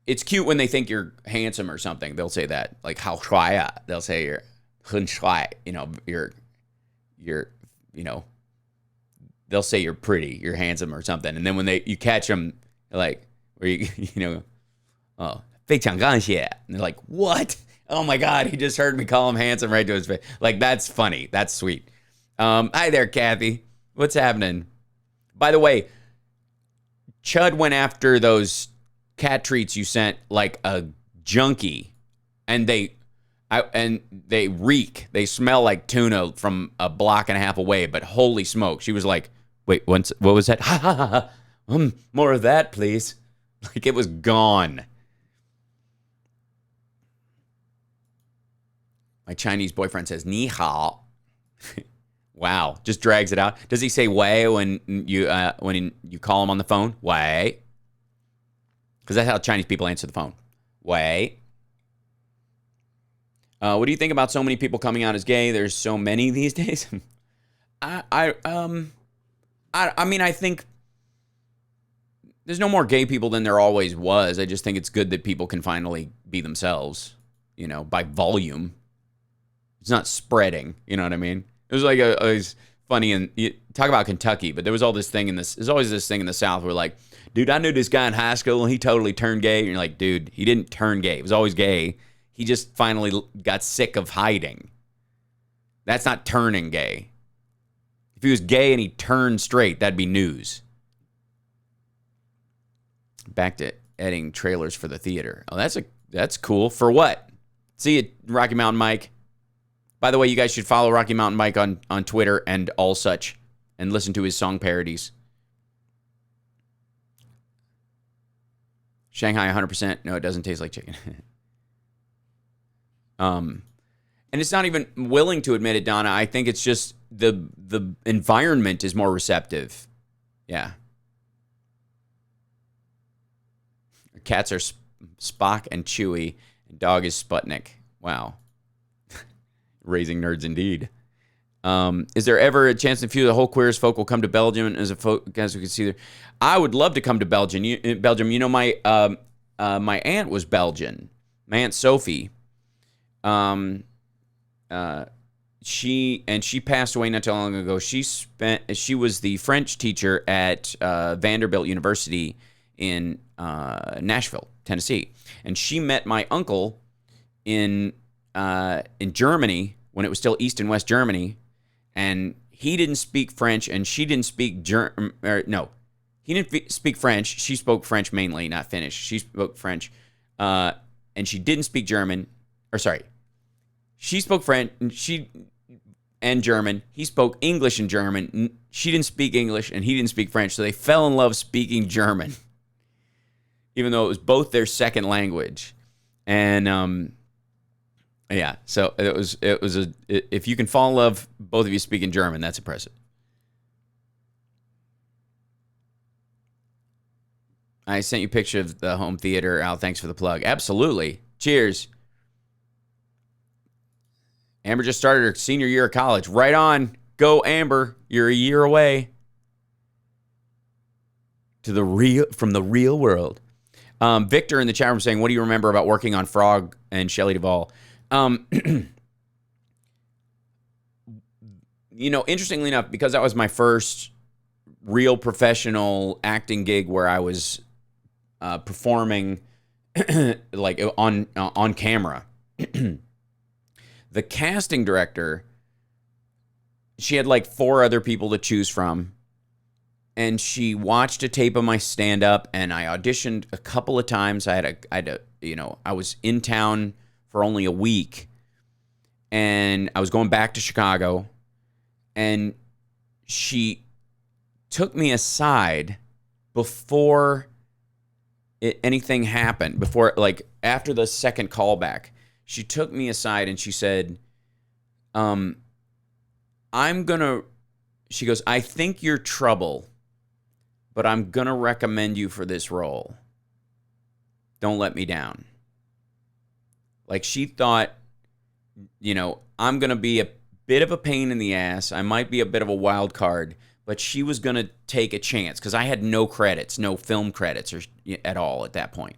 Speaker 1: It's cute when they think you're handsome or something. They'll say that, like, 好帅啊. They'll say you're 很帅, they'll say you're pretty, you're handsome or something. And then when you catch them, like, or oh, 非常感谢. And they're like, what? Oh my God, he just heard me call him handsome right to his face. Like, that's funny. That's sweet. Hi there, Kathy. What's happening? By the way, Chud went after those cat treats you sent like a junkie, and they reek. They smell like tuna from a block and a half away. But holy smoke, she was like, "Wait, what was that? Ha ha ha! More of that, please." Like, it was gone. My Chinese boyfriend says "ni hao." Wow, just drags it out. Does he say "wei" when you call him on the phone? Wei, because that's how Chinese people answer the phone. Wei. What do you think about so many people coming out as gay? There's so many these days. I mean, I think there's no more gay people than there always was. I just think it's good that people can finally be themselves, by volume. It's not spreading. You know what I mean? It was like it was funny, and you talk about Kentucky, but there was all this thing in this. There's always this thing in the South where like, dude, I knew this guy in high school and he totally turned gay. And you're like, dude, he didn't turn gay. He was always gay. He just finally got sick of hiding. That's not turning gay. If he was gay and he turned straight, that'd be news. Back to editing trailers for the theater. Oh, that's cool. For what? See you, Rocky Mountain Mike. By the way, you guys should follow Rocky Mountain Mike on Twitter and all such, and listen to his song parodies. Shanghai 100%. No, it doesn't taste like chicken. And it's not even willing to admit it, Donna. I think it's just the environment is more receptive. Yeah. Cats are Spock and Chewie, and dog is Sputnik. Wow. Raising nerds indeed. Is there ever a chance in the future the whole queer as folk will come to Belgium as we can see there? I would love to come to Belgium. My aunt was Belgian. My Aunt Sophie. She passed away not too long ago. She was the French teacher at Vanderbilt University in Nashville, Tennessee, and she met my uncle in Germany when it was still East and West Germany, and he didn't speak French and she didn't speak he didn't speak French. She spoke French mainly, not Finnish. She spoke French, and she didn't speak German. She spoke French and German. He spoke English and German. She didn't speak English and he didn't speak French. So they fell in love speaking German, even though it was both their second language. And yeah, so if you can fall in love, both of you speaking German, that's impressive. I sent you a picture of the home theater, Al. Thanks for the plug. Absolutely. Cheers. Amber just started her senior year of college. Right on. Go, Amber. You're a year away from the real world. Victor in the chat room saying, what do you remember about working on Frog and Shelley Duvall? Interestingly enough, because that was my first real professional acting gig where I was performing like on camera. The casting director, she had like 4 other people to choose from, and she watched a tape of my stand-up, and I auditioned a couple of times. I was in town for only a week, and I was going back to Chicago, and she took me aside before anything happened, after the second callback. She took me aside and she said, she goes, I think you're trouble, but I'm going to recommend you for this role. Don't let me down. Like, she thought, I'm going to be a bit of a pain in the ass. I might be a bit of a wild card, but she was going to take a chance because I had no credits, no film credits at all at that point.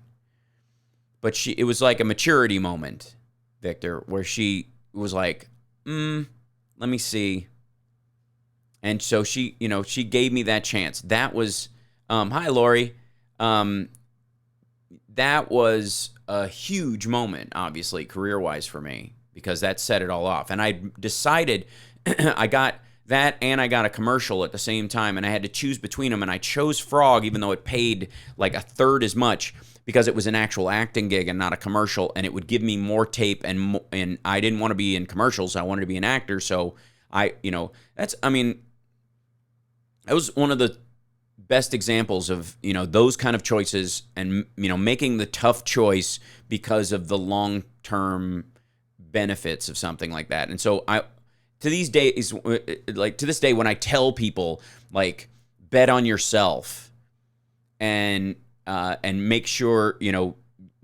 Speaker 1: But it was like a maturity moment, Victor, where she was like, let me see. And so she gave me that chance. That was, hi, Lori. That was a huge moment, obviously, career-wise for me, because that set it all off. And I decided, I got that and I got a commercial at the same time, and I had to choose between them, and I chose Frog, even though it paid like a third as much, because it was an actual acting gig and not a commercial, and it would give me more tape, and I didn't want to be in commercials. I wanted to be an actor, so that was one of the best examples of, those kind of choices and, making the tough choice because of the long-term benefits of something like that. And so to this day, when I tell people, like, bet on yourself and make sure,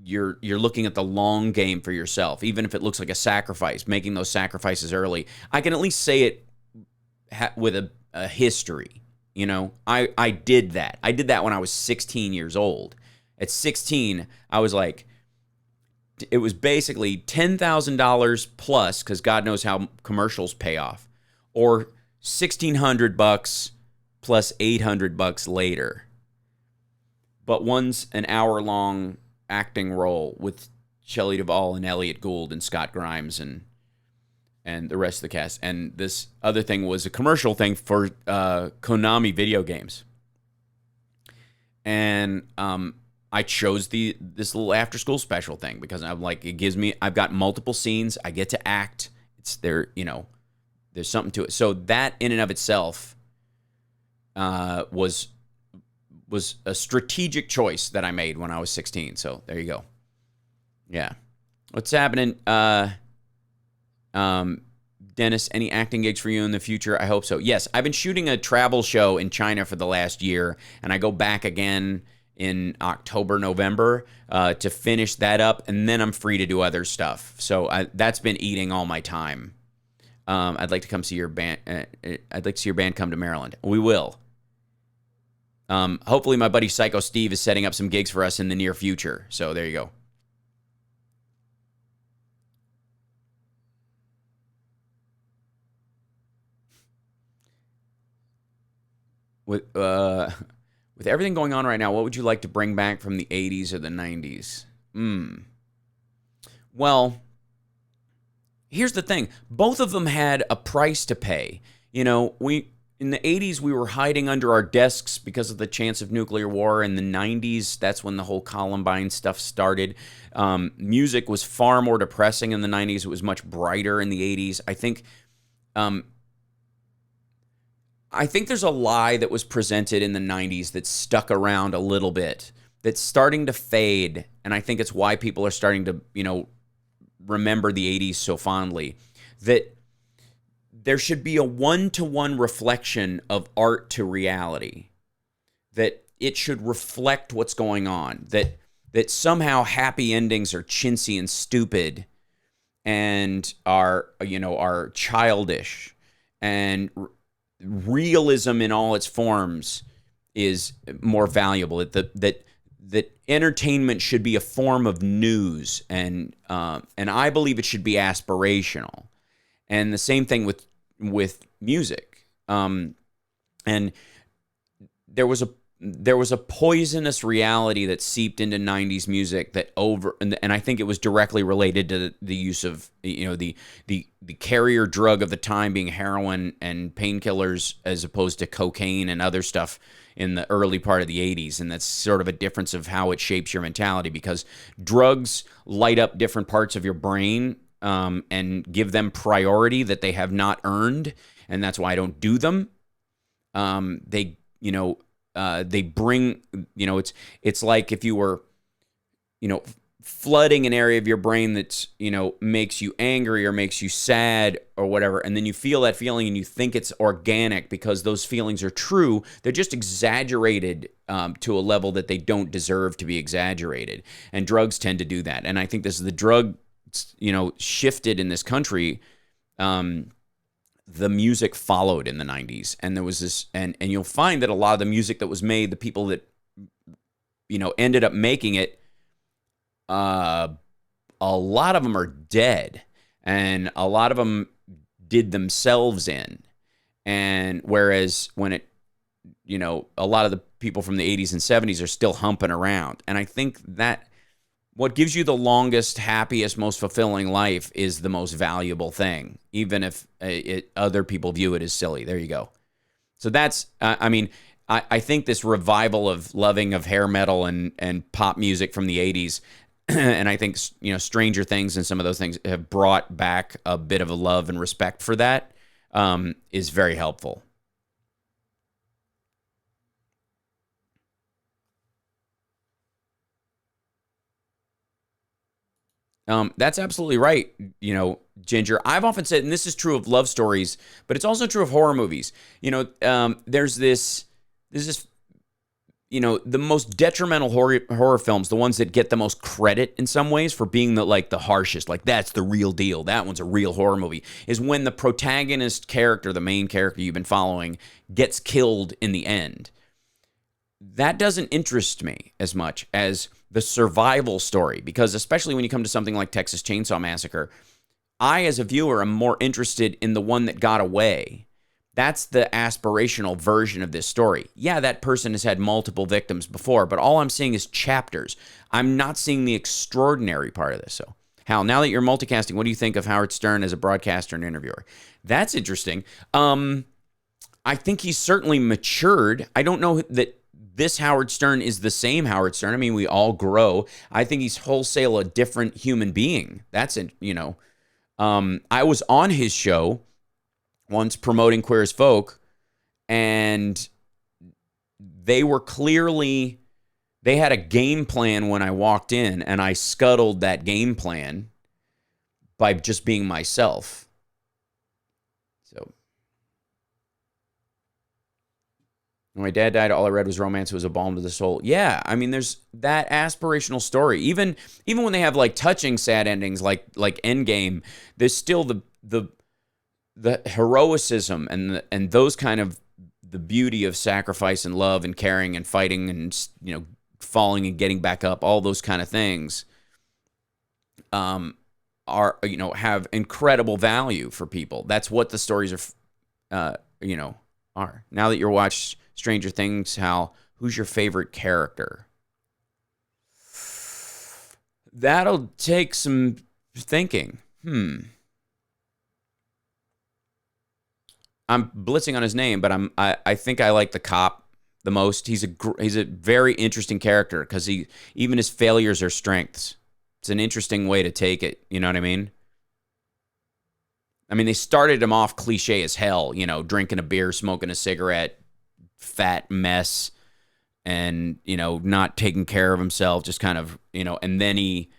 Speaker 1: you're looking at the long game for yourself, even if it looks like a sacrifice, making those sacrifices early. I can at least say it with a history. You know, I did that. I did that when I was 16 years old. At 16, I was like, it was basically $10,000 plus, because God knows how commercials pay off, or $1,600 plus $800 later. But one's an hour-long acting role with Shelley Duvall and Elliot Gould and Scott Grimes and the rest of the cast. And this other thing was a commercial thing for Konami video games. And I chose this little after-school special thing because I'm like, I've got multiple scenes. I get to act. It's there, there's something to it. So that in and of itself was a strategic choice that I made when I was 16. So there you go. Yeah. What's happening? Dennis, any acting gigs for you in the future? I hope so. Yes, I've been shooting a travel show in China for the last year, and I go back again in October, November to finish that up, and then I'm free to do other stuff. So that's been eating all my time. I'd like to come see your band. I'd like to see your band come to Maryland. We will. Hopefully my buddy Psycho Steve is setting up some gigs for us in the near future. So there you go. With everything going on right now, what would you like to bring back from the 80s or the 90s? Well, here's the thing. Both of them had a price to pay. In the 80s, we were hiding under our desks because of the chance of nuclear war. In the 90s, that's when the whole Columbine stuff started. Music was far more depressing in the 90s. It was much brighter in the 80s. I think there's a lie that was presented in the 90s that stuck around a little bit, that's starting to fade, and I think it's why people are starting to, remember the 80s so fondly, that there should be a one-to-one reflection of art to reality, that it should reflect what's going on, that somehow happy endings are chintzy and stupid and are childish, and realism in all its forms is more valuable. That entertainment should be a form of news, and I believe it should be aspirational. And the same thing with music. And there was a poisonous reality that seeped into 90s music and I think it was directly related to the use of the carrier drug of the time being heroin and painkillers as opposed to cocaine and other stuff in the early part of the 80s. And that's sort of a difference of how it shapes your mentality, because drugs light up different parts of your brain and give them priority that they have not earned, and that's why I don't do them. They bring, it's like if you were, flooding an area of your brain that's, makes you angry or makes you sad or whatever, and then you feel that feeling and you think it's organic because those feelings are true. They're just exaggerated to a level that they don't deserve to be exaggerated. And drugs tend to do that. And I think this is the drug, shifted in this country. The music followed in the 90s, and there was this, and you'll find that a lot of the music that was made, the people that, ended up making it, a lot of them are dead, and a lot of them did themselves in. And whereas when it, a lot of the people from the 80s and 70s are still humping around. And I think that what gives you the longest, happiest, most fulfilling life is the most valuable thing, even if other people view it as silly. There you go. So that's, I think this revival of loving of hair metal and pop music from the 80s, and I think, Stranger Things and some of those things have brought back a bit of a love and respect for that, is very helpful. That's absolutely right, Ginger. I've often said, and this is true of love stories, but it's also true of horror movies. There's this, the most detrimental horror films, the ones that get the most credit in some ways for being the harshest, like that's the real deal, that one's a real horror movie, is when the protagonist character, the main character you've been following, gets killed in the end. That doesn't interest me as much as the survival story, because especially when you come to something like Texas Chainsaw Massacre, I, as a viewer, am more interested in the one that got away. That's the aspirational version of this story. Yeah, that person has had multiple victims before, but all I'm seeing is chapters. I'm not seeing the extraordinary part of this. So, Hal, now that you're multicasting, what do you think of Howard Stern as a broadcaster and interviewer? That's interesting. I think he's certainly matured. I don't know that this Howard Stern is the same Howard Stern. I mean, we all grow. I think he's wholesale a different human being. That's it, I was on his show once promoting Queer as Folk, and they had a game plan when I walked in, and I scuttled that game plan by just being myself. So, when my dad died, all I read was romance. It was a balm to the soul. Yeah, I mean, there's that aspirational story. Even when they have like touching sad endings, like Endgame, there's still the heroicism and those kind of the beauty of sacrifice and love and caring and fighting and falling and getting back up. All those kind of things are have incredible value for people. That's what the stories are. Are. Now that you're watched Stranger Things, Hal, who's your favorite character? That'll take some thinking. I'm blitzing on his name, but I think I like the cop the most. He's a very interesting character because even his failures are strengths. It's an interesting way to take it. You know what I mean? I mean, they started him off cliche as hell, drinking a beer, smoking a cigarette, fat mess, and, not taking care of himself, just kind of, and then he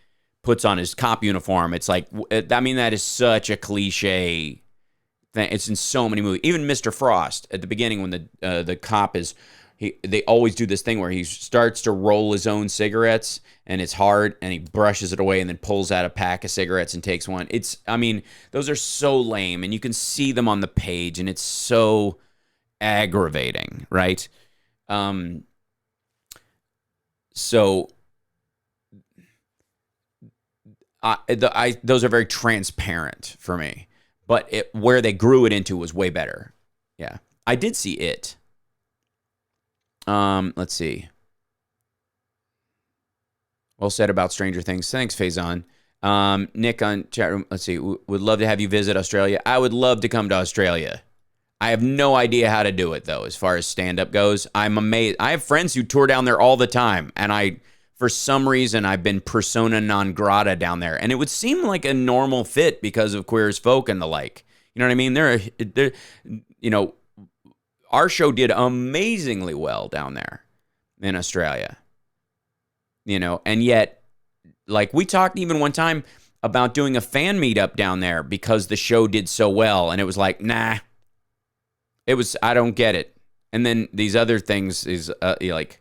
Speaker 1: puts on his cop uniform. It's like, I mean, that is such a cliche thing. It's in so many movies. Even Mr. Frost at the beginning when the cop is, they always do this thing where he starts to roll his own cigarettes and it's hard and he brushes it away and then pulls out a pack of cigarettes and takes one. Those are so lame and you can see them on the page and it's so aggravating, right? So those are very transparent for me, but where they grew it into was way better. Yeah, I did see it. Let's see. Well said about Stranger Things. Thanks, Faison. Nick on chat room. Let's see. Would love to have you visit Australia. I would love to come to Australia. I have no idea how to do it, though, as far as stand-up goes. I'm amazed. I have friends who tour down there all the time, and for some reason, I've been persona non grata down there. And it would seem like a normal fit because of Queer as Folk and the like. You know what I mean? Our show did amazingly well down there in Australia. And yet, like, we talked even one time about doing a fan meetup down there because the show did so well. And it was like, nah. I don't get it. And then these other things is it's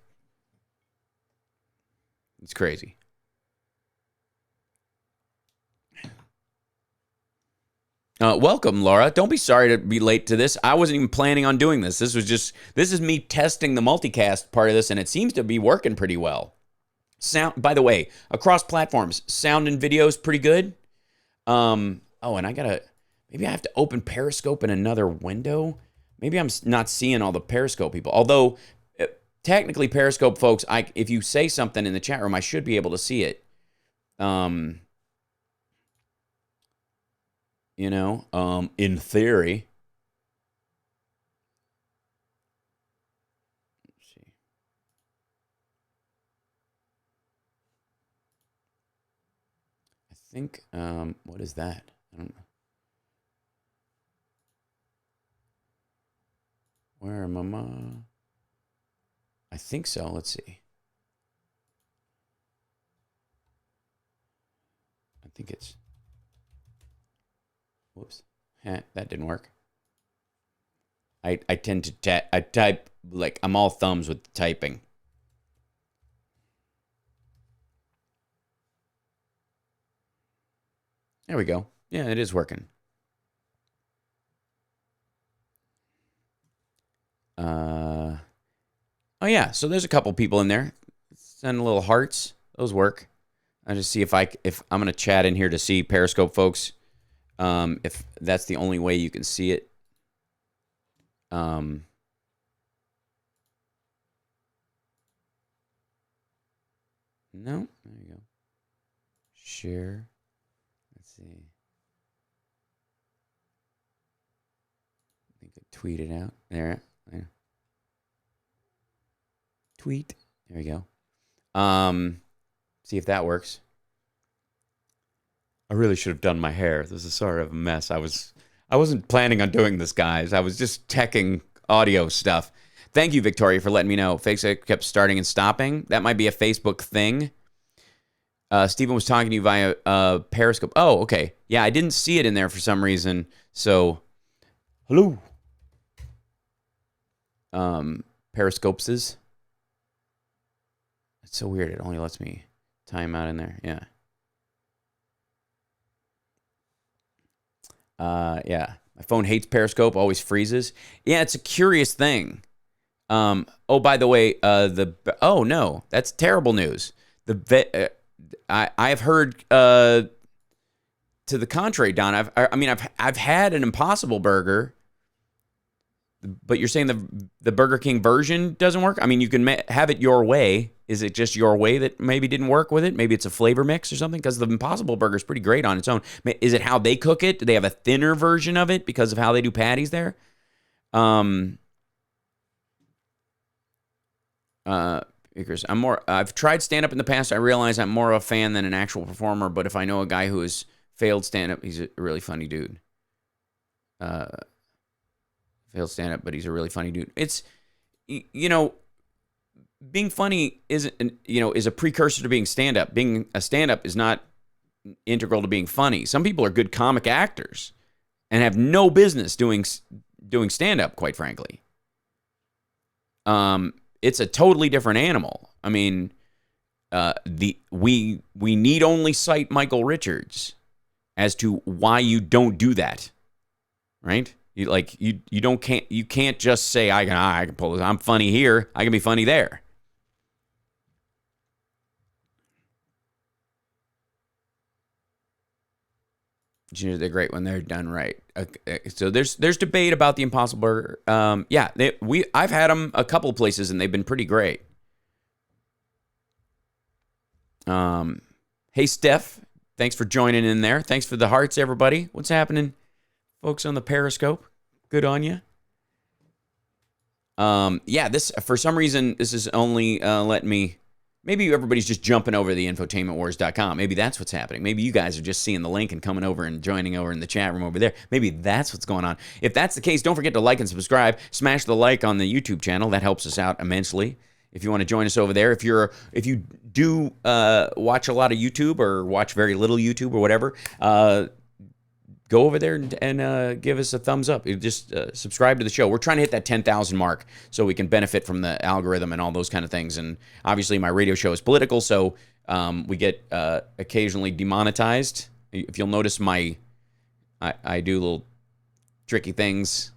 Speaker 1: crazy. Welcome, Laura. Don't be sorry to be late to this. I wasn't even planning on doing this. This is me testing the multicast part of this, and it seems to be working pretty well. Sound, by the way, across platforms, sound and video is pretty good. And maybe I have to open Periscope in another window. Maybe I'm not seeing all the Periscope people. Although, technically, Periscope folks, if you say something in the chat room, I should be able to see it. In theory. Let's see. I think, what is that? I don't know. Where am I? I think so. Let's see. I think it's... Whoops. That didn't work. I tend to I type, like, I'm all thumbs with typing. There we go. Yeah, it is working. Oh yeah, so there's a couple people in there. Send little hearts. Those work. I just see if I'm gonna chat in here to see Periscope folks. If that's the only way you can see it. No, there you go. Share. Let's see. I think I tweet it out. There. Tweet. There we go. See if that works. I really should have done my hair. This is sort of a mess. I wasn't planning on doing this, guys. I was just teching audio stuff. Thank you, Victoria, for letting me know. Facebook kept starting and stopping. That might be a Facebook thing. Stephen was talking to you via Periscope. Oh, okay. Yeah, I didn't see it in there for some reason. So, hello. Periscopes is. It's so weird. It only lets me time out in there. Yeah. Yeah. My phone hates Periscope. Always freezes. Yeah, it's a curious thing. Oh, by the way, oh no, that's terrible news. I've heard to the contrary, Don. I've had an Impossible Burger, but you're saying the Burger King version doesn't work? I mean, you can have it your way. Is it just your way that maybe didn't work with it? Maybe it's a flavor mix or something? Because the Impossible Burger is pretty great on its own. Is it how they cook it? Do they have a thinner version of it because of how they do patties there? I've tried stand-up in the past. I realize I'm more of a fan than an actual performer, but if I know a guy who has failed stand-up, he's a really funny dude. Failed stand-up, but he's a really funny dude. It's, being funny is a precursor to being stand-up. Being a stand-up is not integral to being funny. Some people are good comic actors and have no business doing stand-up, quite frankly. It's a totally different animal. I mean, we need only cite Michael Richards as to why you don't do that, right? You can't just say I can pull this. I'm funny here. I can be funny there. They're great when they're done right. Okay, so there's debate about the Impossible Burger. I've had them a couple of places and they've been pretty great. Hey Steph, thanks for joining in there. Thanks for the hearts, everybody. What's happening, folks on the Periscope? Good on you. This for some reason this is only letting me. Maybe everybody's just jumping over to the infotainmentwars.com. Maybe that's what's happening. Maybe you guys are just seeing the link and coming over and joining over in the chat room over there. Maybe that's what's going on. If that's the case, don't forget to like and subscribe. Smash the like on the YouTube channel. That helps us out immensely. If you want to join us over there, if you do watch a lot of YouTube or watch very little YouTube or whatever, go over there and give us a thumbs up. Just subscribe to the show. We're trying to hit that 10,000 mark so we can benefit from the algorithm and all those kind of things. And obviously my radio show is political, so we get occasionally demonetized. If you'll notice, I do little tricky things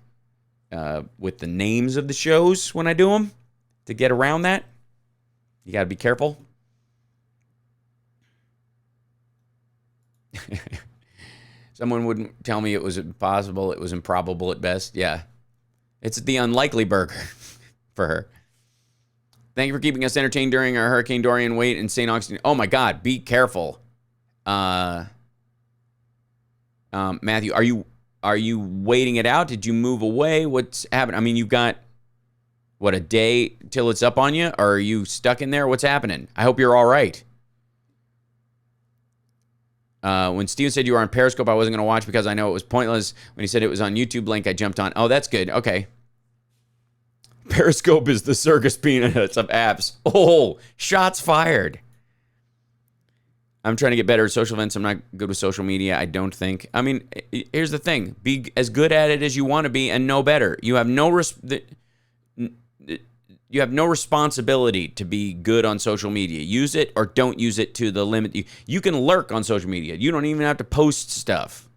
Speaker 1: with the names of the shows when I do them to get around that. You got to be careful. Someone wouldn't tell me it was impossible. It was improbable at best. Yeah. It's the unlikely burger for her. Thank you for keeping us entertained during our Hurricane Dorian wait in St. Augustine. Oh, my God. Be careful. Matthew, are you waiting it out? Did you move away? What's happening? I mean, you've got, a day till it's up on you? Or are you stuck in there? What's happening? I hope you're all right. When Steven said you were on Periscope, I wasn't going to watch because I know it was pointless. When he said it was on YouTube link, I jumped on. Oh, that's good. Okay. Periscope is the circus peanuts of apps. Oh, shots fired. I'm trying to get better at social events. I'm not good with social media, I don't think. I mean, here's the thing. Be as good at it as you want to be and know better. You have no You have no responsibility to be good on social media. Use it or don't use it to the limit. You can lurk on social media. You don't even have to post stuff.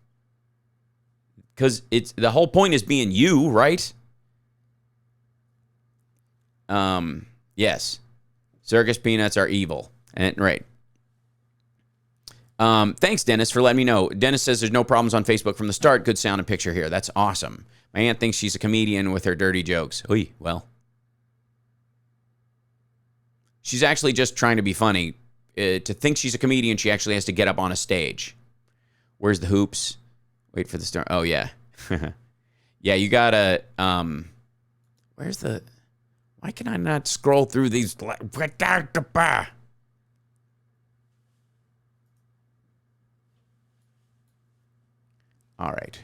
Speaker 1: Because the whole point is being you, right? Yes. Circus peanuts are evil. Right. Thanks, Dennis, for letting me know. Dennis says there's no problems on Facebook from the start. Good sound and picture here. That's awesome. My aunt thinks she's a comedian with her dirty jokes. Oy, well. She's actually just trying to be funny. To think she's a comedian, she actually has to get up on a stage. Where's the hoops? Wait for the start. Oh, yeah. Yeah, you gotta... where's the... Why can I not scroll through these... All right.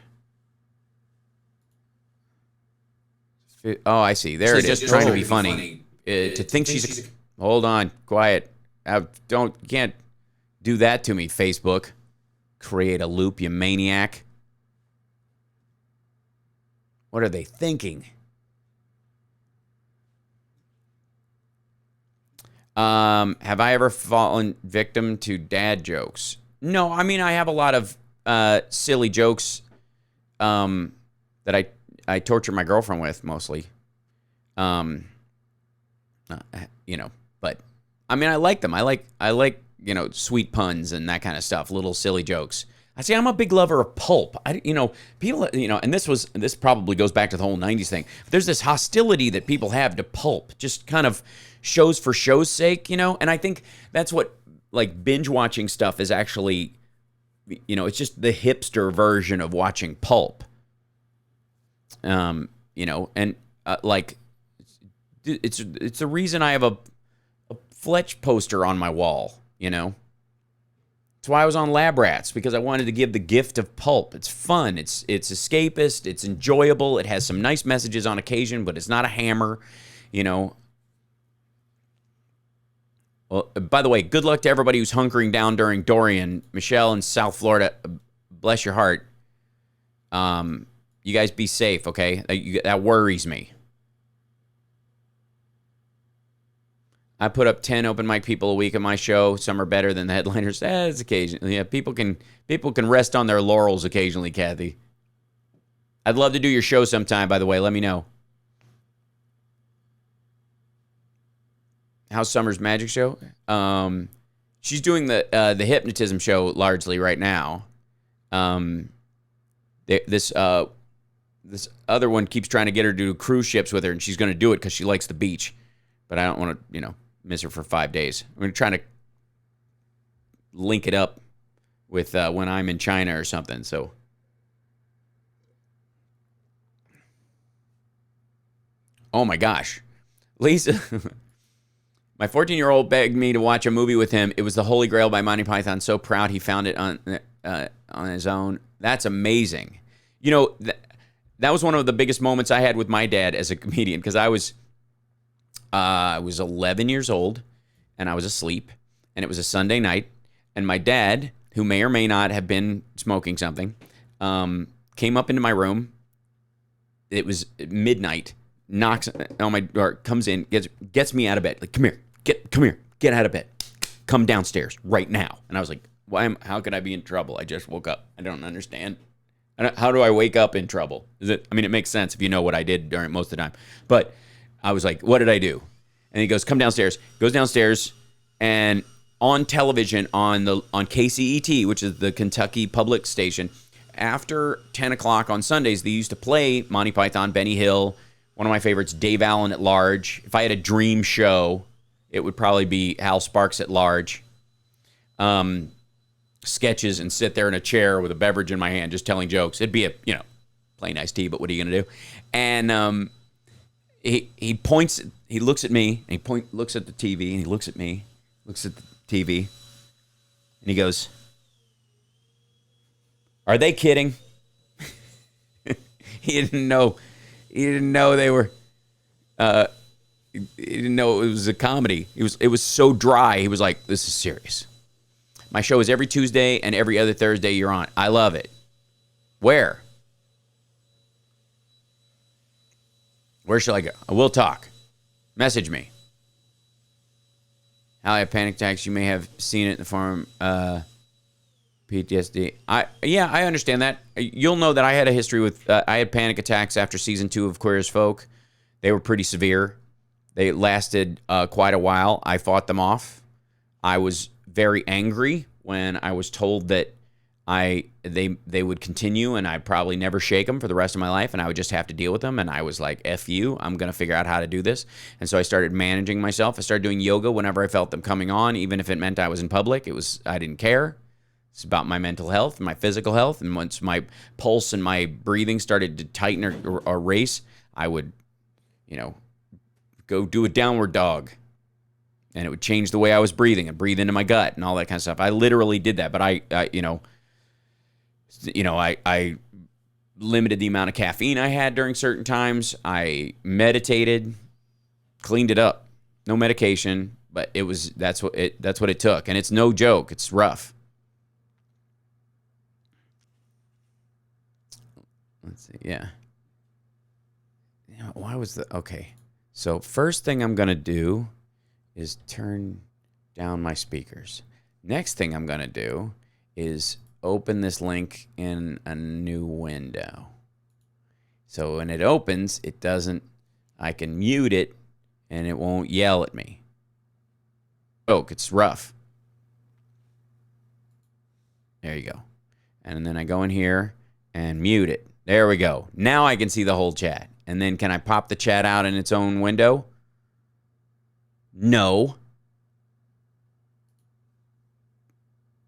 Speaker 1: Oh, I see. There it is. Just trying to be funny. To think she's a... Hold on. Quiet. Can't do that to me, Facebook. Create a loop, you maniac. What are they thinking? Have I ever fallen victim to dad jokes? No, I mean, I have a lot of silly jokes that I torture my girlfriend with mostly. But I mean, I like them. I like sweet puns and that kind of stuff, little silly jokes. I see. I'm a big lover of pulp. People, and this probably goes back to the whole '90s thing. There's this hostility that people have to pulp, just kind of shows for show's sake, and I think that's what like binge watching stuff is actually, it's just the hipster version of watching pulp. Like it's the reason I have a Fletch poster on my wall, That's why I was on Lab Rats, because I wanted to give the gift of pulp. It's fun. It's escapist. It's enjoyable. It has some nice messages on occasion, but it's not a hammer, Well, by the way, good luck to everybody who's hunkering down during Dorian. Michelle in South Florida, bless your heart. You guys be safe, okay? That worries me. I put up 10 open mic people a week at my show. Some are better than the headliners. It's occasionally. Yeah, people can rest on their laurels occasionally, Kathy. I'd love to do your show sometime, by the way. Let me know. How's Summer's magic show? She's doing the hypnotism show largely right now. This other one keeps trying to get her to do cruise ships with her, and she's going to do it because she likes the beach. But I don't want to, miss her for 5 days. We're trying to link it up with when I'm in China or something. So, oh my gosh, Lisa, my 14-year-old begged me to watch a movie with him. It was The Holy Grail by Monty Python. So proud he found it on his own. That's amazing. That was one of the biggest moments I had with my dad as a comedian, because I was 11 years old, and I was asleep, and it was a Sunday night, and my dad, who may or may not have been smoking something, came up into my room. It was midnight, knocks on my door, comes in, gets me out of bed. Like, come here, get out of bed. Come downstairs right now. And I was like, how could I be in trouble? I just woke up. I don't understand. How do I wake up in trouble? It makes sense if you know what I did during most of the time. But I was like, what did I do? And he goes, come downstairs. Goes downstairs, and on television, on KCET, which is the Kentucky public station, after 10 o'clock on Sundays, they used to play Monty Python, Benny Hill, one of my favorites, Dave Allen at Large. If I had a dream show, it would probably be Hal Sparks at Large. Sketches, and sit there in a chair with a beverage in my hand just telling jokes. It'd be plain iced tea, but what are you going to do? And he points, he looks at me, and looks at the TV, and he looks at me, looks at the TV, and he goes, are they kidding? He didn't know they were, he didn't know it was a comedy. It was so dry. He was like, this is serious. My show is every Tuesday and every other Thursday you're on. I love it. Where? Where shall I go? We'll talk. Message me. How I have panic attacks. You may have seen it in the form PTSD. I understand that. You'll know that I had a history with, I had panic attacks after season 2 of Queer as Folk. They were pretty severe. They lasted quite a while. I fought them off. I was very angry when I was told that they would continue and I'd probably never shake them for the rest of my life and I would just have to deal with them. And I was like, F you, I'm going to figure out how to do this. And so I started managing myself. I started doing yoga whenever I felt them coming on, even if it meant I was in public. I didn't care. It's about my mental health and my physical health. And once my pulse and my breathing started to tighten or race, I would, go do a downward dog. And it would change the way I was breathing and breathe into my gut and all that kind of stuff. I literally did that. But I limited the amount of caffeine I had during certain times. I meditated, cleaned it up. No medication, but that's what it took. And it's no joke. It's rough. Let's see. Yeah. Okay. So first thing I'm going to do is turn down my speakers. Next thing I'm going to do is open this link in a new window. So when it opens, I can mute it and it won't yell at me. Oh, it's rough. There you go. And then I go in here and mute it. There we go. Now I can see the whole chat. And then can I pop the chat out in its own window? No.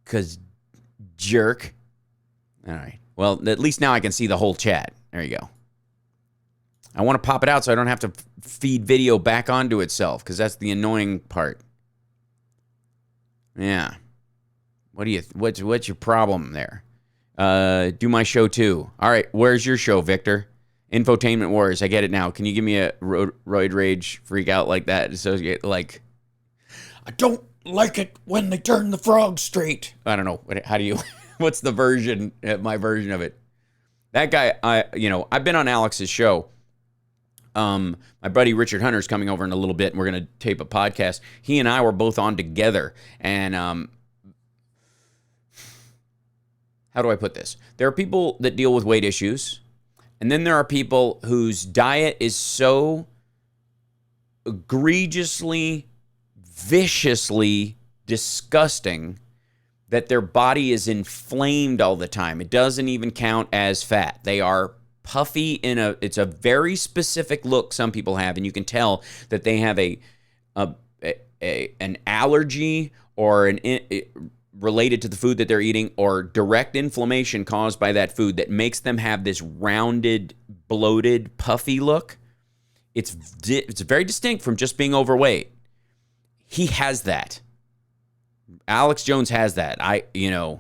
Speaker 1: Because jerk. All right. Well, at least now I can see the whole chat. There you go. I want to pop it out so I don't have to feed video back onto itself because that's the annoying part. Yeah. What's your problem there? Do my show too. All right. Where's your show, Victor? Infotainment Wars. I get it now. Can you give me a roid rage freak out like that? So like, I don't like it when they turn the frog straight. I don't know. How do you? What's the version? My version of it. That guy. I've been on Alex's show. My buddy Richard Hunter's coming over in a little bit, and we're gonna tape a podcast. He and I were both on together, and how do I put this? There are people that deal with weight issues. And then there are people whose diet is so egregiously, viciously disgusting that their body is inflamed all the time. It doesn't even count as fat. They are puffy it's a very specific look some people have, and you can tell that they have an allergy or related to the food that they're eating or direct inflammation caused by that food that makes them have this rounded, bloated, puffy look. It's very distinct from just being overweight. He has that. Alex Jones has that. And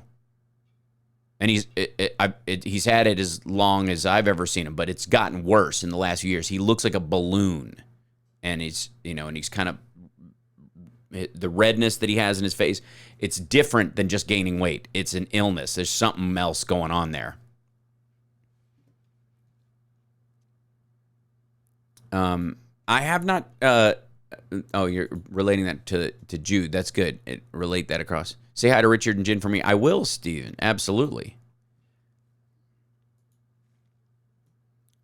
Speaker 1: he's had it as long as I've ever seen him, but it's gotten worse in the last few years. He looks like a balloon, and he's kind of the redness that he has in his face. It's different than just gaining weight. It's an illness. There's something else going on there. I have not. You're relating that to Jude. That's good. Relate that across. Say hi to Richard and Jen for me. I will, Steven. Absolutely.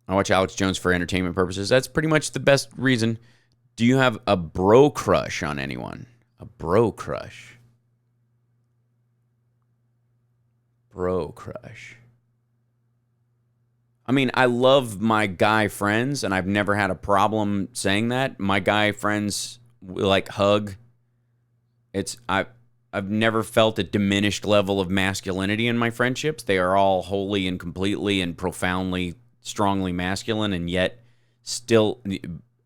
Speaker 1: I watch Alex Jones for entertainment purposes. That's pretty much the best reason. Do you have a bro crush on anyone? A bro crush. Bro crush. I mean, I love my guy friends, and I've never had a problem saying that. My guy friends like hug. I've never felt a diminished level of masculinity in my friendships. They are all wholly and completely and profoundly, strongly masculine, and yet still,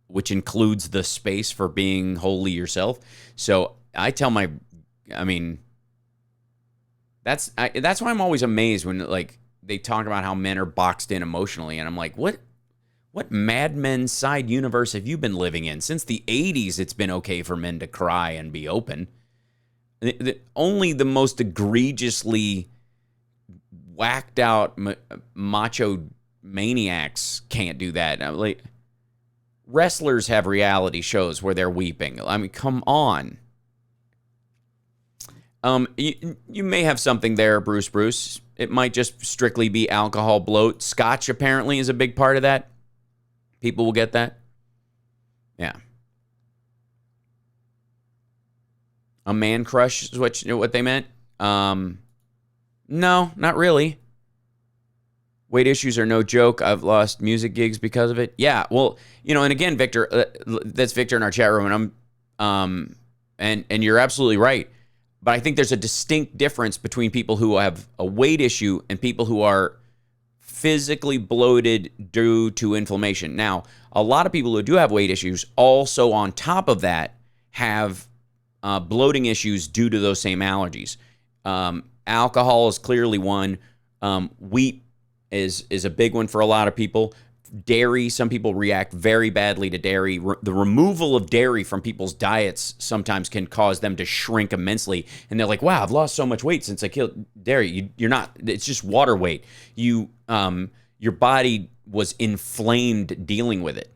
Speaker 1: which includes the space for being wholly yourself. So I tell that's why I'm always amazed when they talk about how men are boxed in emotionally, and I'm like, what Mad Men side universe have you been living in? Since the 80s, it's been okay for men to cry and be open. Only the most egregiously whacked out macho maniacs can't do that. Wrestlers have reality shows where they're weeping. I mean, come on. You may have something there, Bruce. It might just strictly be alcohol bloat. Scotch apparently is a big part of that. People will get that. Yeah. A man crush is what they meant. No, not really. Weight issues are no joke. I've lost music gigs because of it. Yeah, well, and again, Victor, that's Victor in our chat room, and and you're absolutely right. But I think there's a distinct difference between people who have a weight issue and people who are physically bloated due to inflammation. Now, a lot of people who do have weight issues also, on top of that, have bloating issues due to those same allergies. Alcohol is clearly one. Wheat is a big one for a lot of people. Dairy, some people react very badly to dairy. The removal of dairy from people's diets sometimes can cause them to shrink immensely. And they're like, wow, I've lost so much weight since I killed dairy. You're not, it's just water weight. Your body was inflamed dealing with it.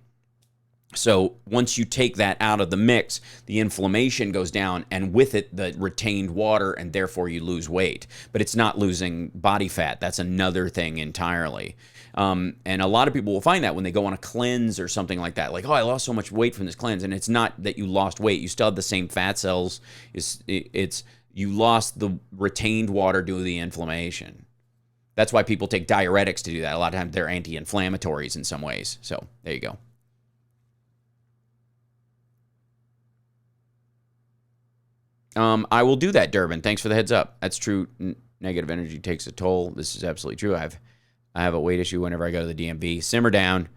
Speaker 1: So once you take that out of the mix, the inflammation goes down, and with it, the retained water, and therefore you lose weight. But it's not losing body fat. That's another thing entirely. And a lot of people will find that when they go on a cleanse or something like that, like, oh, I lost so much weight from this cleanse. And it's not that you lost weight. You still have the same fat cells. It's you lost the retained water due to the inflammation. That's why people take diuretics to do that. A lot of times they're anti-inflammatories in some ways. So there you go. I will do that, Durbin. Thanks for the heads up. That's true. Negative energy takes a toll. This is absolutely true. I have a weight issue whenever I go to the DMV. Simmer down.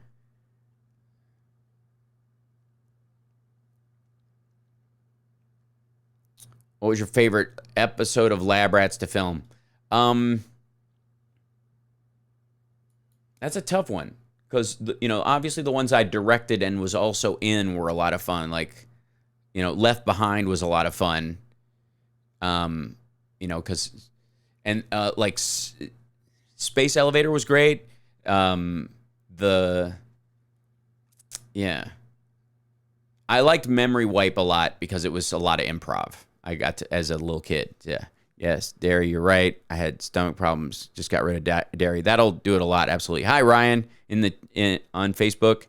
Speaker 1: What was your favorite episode of Lab Rats to film? That's a tough one because obviously the ones I directed and was also in were a lot of fun. Like, Left Behind was a lot of fun. Because like Space Elevator was great. I liked Memory Wipe a lot because it was a lot of improv. I got to as a little kid. Yeah. Yes, dairy, you're right. I had stomach problems. Just got rid of dairy. That'll do it a lot. Absolutely. Hi, Ryan on Facebook.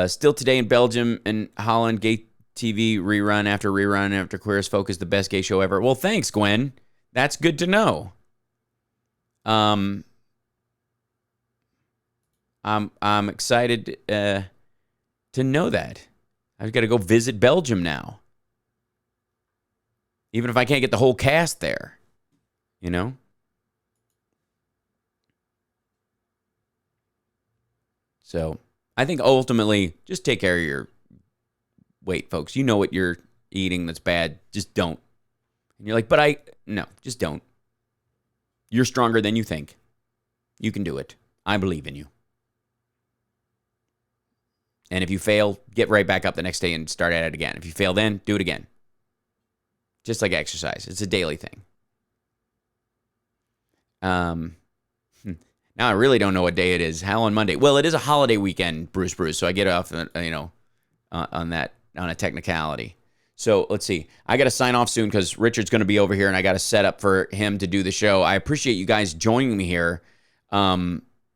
Speaker 1: Still today in Belgium and Holland, gay TV rerun after Queer as Folk is the best gay show ever. Well, thanks, Gwen. That's good to know. I'm excited to know that. I've got to go visit Belgium now. Even if I can't get the whole cast there, So I think ultimately, just take care of your weight, folks. You know what you're eating that's bad. Just don't. And you're like, no, just don't. You're stronger than you think. You can do it. I believe in you. And if you fail, get right back up the next day and start at it again. If you fail then, do it again. Just like exercise. It's a daily thing. Now I really don't know what day it is. How on Monday? Well, it is a holiday weekend, Bruce. So I get off, on a technicality. So let's see. I got to sign off soon because Richard's going to be over here, and I got to set up for him to do the show. I appreciate you guys joining me here.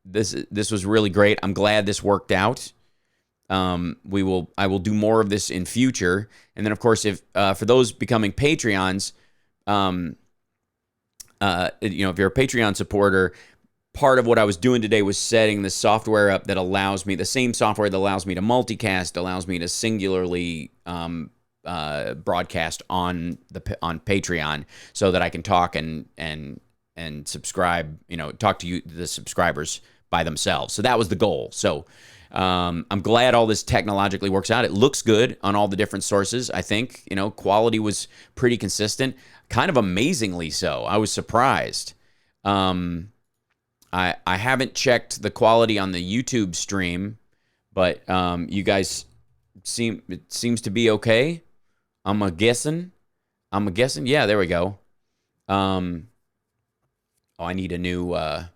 Speaker 1: This was really great. I'm glad this worked out. I will do more of this in future. And then, of course, if for those becoming Patreons, if you're a Patreon supporter, part of what I was doing today was setting the software up that allows me, the same software that allows me to multicast, allows me to singularly broadcast on Patreon, so that I can talk and subscribe, talk to you, the subscribers, by themselves. So that was the goal. So I'm glad all this technologically works out. It looks good on all the different sources. I think, quality was pretty consistent, kind of amazingly so. I was surprised. I haven't checked the quality on the YouTube stream, but you guys it seems to be okay. I'm a guessing. Yeah, there we go. I need a new, I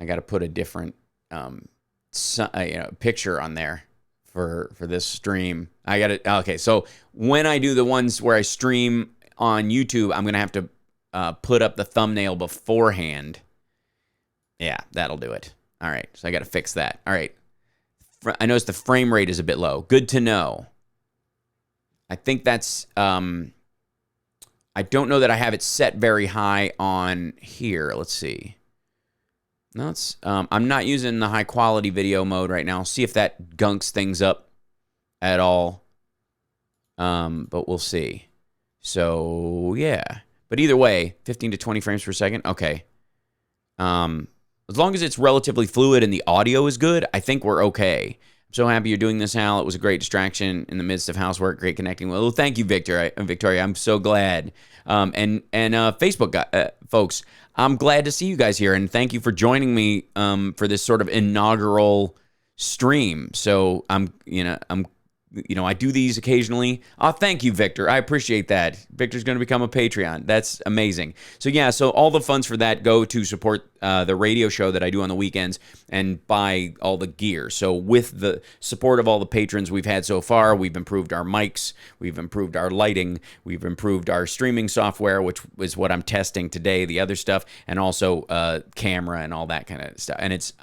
Speaker 1: got to put a different picture on there for this stream. I got it. Okay, so when I do the ones where I stream on YouTube, I'm gonna have to put up the thumbnail beforehand. Yeah, that'll do it. All right, so I got to fix that. All right, I noticed the frame rate is a bit low. Good to know. I think that's. I don't know that I have it set very high on here. Let's see. No, I'm not using the high quality video mode right now. See if that gunks things up at all. But we'll see. So yeah. But either way, 15 to 20 frames per second. Okay. As long as it's relatively fluid and the audio is good, I think we're okay. I'm so happy you're doing this, Hal. It was a great distraction in the midst of housework. Great connecting. Well, thank you, Victoria. I'm so glad. And Facebook folks, I'm glad to see you guys here, and thank you for joining me for this sort of inaugural stream. So I do these occasionally. Oh, thank you, Victor. I appreciate that. Victor's going to become a Patreon. That's amazing. So yeah, so all the funds for that go to support the radio show that I do on the weekends and buy all the gear. So with the support of all the patrons we've had so far, we've improved our mics, we've improved our lighting, we've improved our streaming software, which is what I'm testing today, the other stuff, and also camera and all that kind of stuff. And it's,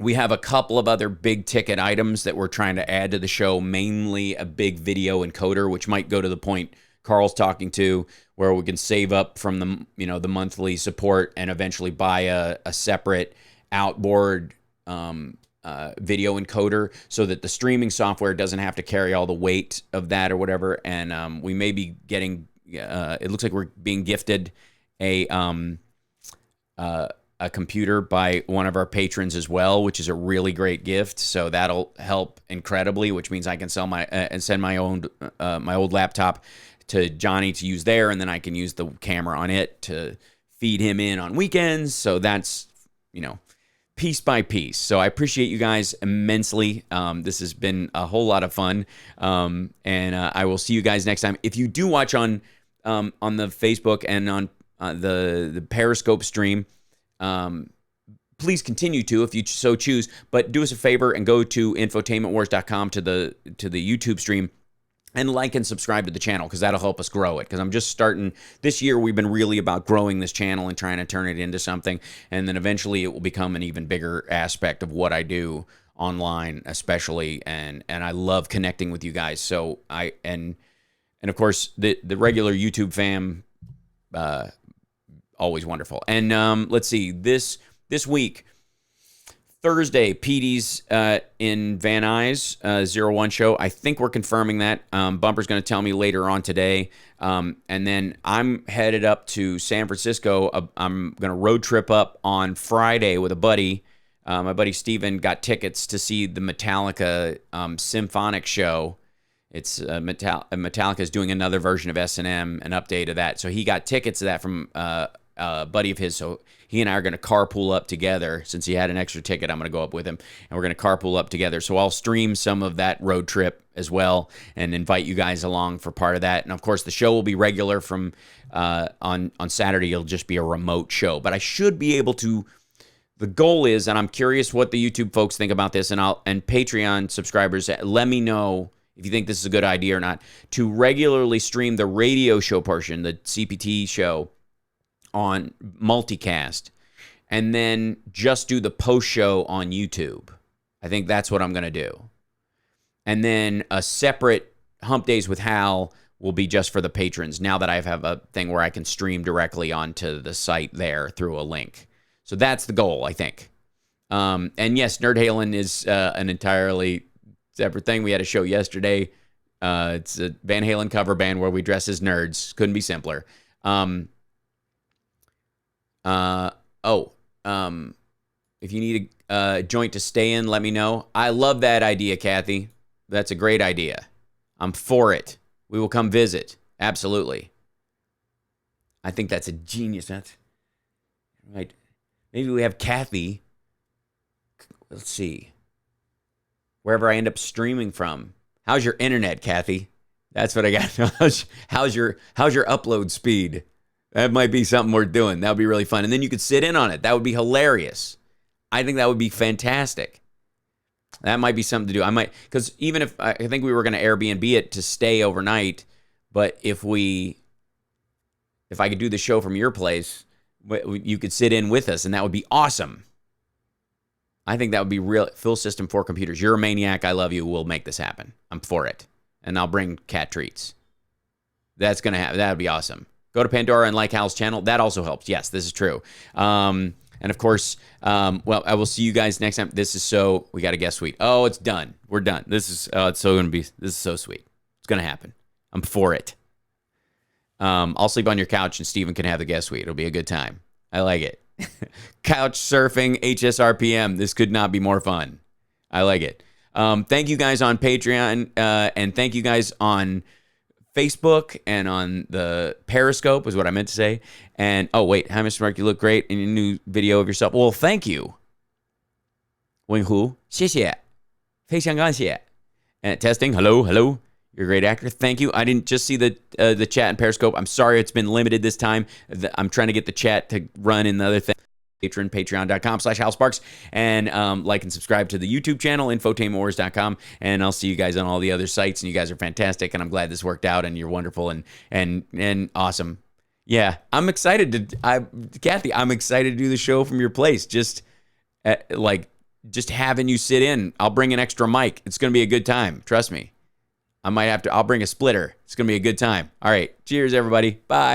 Speaker 1: we have a couple of other big ticket items that we're trying to add to the show, mainly a big video encoder, which might go to the point Carl's talking to, where we can save up from the monthly support and eventually buy a separate outboard video encoder so that the streaming software doesn't have to carry all the weight of that or whatever. And we may be getting, it looks like we're being gifted a computer by one of our patrons as well, which is a really great gift. So that'll help incredibly, which means I can sell and send my old laptop to Johnny to use there, and then I can use the camera on it to feed him in on weekends. So that's, piece by piece. So I appreciate you guys immensely. This has been a whole lot of fun. And I will see you guys next time. If you do watch on the Facebook and on the Periscope stream, please continue to, if you so choose, but do us a favor and go to infotainmentwars.com to the YouTube stream and like and subscribe to the channel, because that'll help us grow it. Because I'm just starting this year. We've been really about growing this channel and trying to turn it into something, and then eventually it will become an even bigger aspect of what I do online, especially. And I love connecting with you guys. So and of course the regular YouTube fam. Always wonderful. And let's see, this week, Thursday, PD's in Van Nuys 01 show. I think we're confirming that. Bumper's going to tell me later on today. And then I'm headed up to San Francisco. I'm going to road trip up on Friday with a buddy. My buddy Steven got tickets to see the Metallica symphonic show. It's Metallica is doing another version of S&M, an update of that. So he got tickets to that from a buddy of his. So he and I are going to carpool up together. Since he had an extra ticket, I'm going to go up with him, and we're going to carpool up together. So I'll stream some of that road trip as well and invite you guys along for part of that. And of course, the show will be regular from on Saturday. It'll just be a remote show, but I should be able to. The goal is, and I'm curious what the YouTube folks think about this, and Patreon subscribers, let me know if you think this is a good idea or not, to regularly stream the radio show portion, the CPT show, on Multicast, and then just do the post show on YouTube. I think that's what I'm going to do. And then a separate Hump Days with Hal will be just for the patrons, now that I have a thing where I can stream directly onto the site there through a link. So that's the goal, I think. And yes, Nerd Halen is an entirely separate thing. We had a show yesterday. It's a Van Halen cover band where we dress as nerds. Couldn't be simpler. If you need a joint to stay in, let me know. I love that idea, Kathy. That's a great idea. I'm for it. We will come visit. Absolutely. I think that's a genius. That's right. Maybe we have Kathy. Let's see. Wherever I end up streaming from. How's your internet, Kathy? That's what I got. How's your upload speed? That might be something worth doing. That would be really fun. And then you could sit in on it. That would be hilarious. I think that would be fantastic. That might be something to do. I might, because even if I think we were going to Airbnb it to stay overnight, but if I could do the show from your place, you could sit in with us, and that would be awesome. I think that would be real. Full system for computers. You're a maniac. I love you. We'll make this happen. I'm for it. And I'll bring cat treats. That's going to happen. That would be awesome. Go to Pandora and like Hal's channel. That also helps. Yes, this is true. And of course, well, I will see you guys next time. We got a guest suite. Oh, it's done. We're done. This is so sweet. It's going to happen. I'm for it. I'll sleep on your couch and Steven can have the guest suite. It'll be a good time. I like it. Couch surfing, HSRPM. This could not be more fun. I like it. Thank you guys on Patreon, and thank you guys on Facebook and on the Periscope is what I meant to say. And, oh, wait. Hi, Mr. Mark. You look great in your new video of yourself. Well, thank you. 文虎,谢谢. 非常感谢. And testing. Hello. You're a great actor. Thank you. I didn't just see the chat in Periscope. I'm sorry it's been limited this time. I'm trying to get the chat to run in the other thing. Patreon.com/HalSparks. And like and subscribe to the YouTube channel, infotainmentwars.com. And I'll see you guys on all the other sites. And you guys are fantastic. And I'm glad this worked out. And you're wonderful and awesome. Yeah, I'm excited Kathy, I'm excited to do the show from your place. Just having you sit in. I'll bring an extra mic. It's going to be a good time. Trust me. I'll bring a splitter. It's going to be a good time. All right. Cheers, everybody. Bye.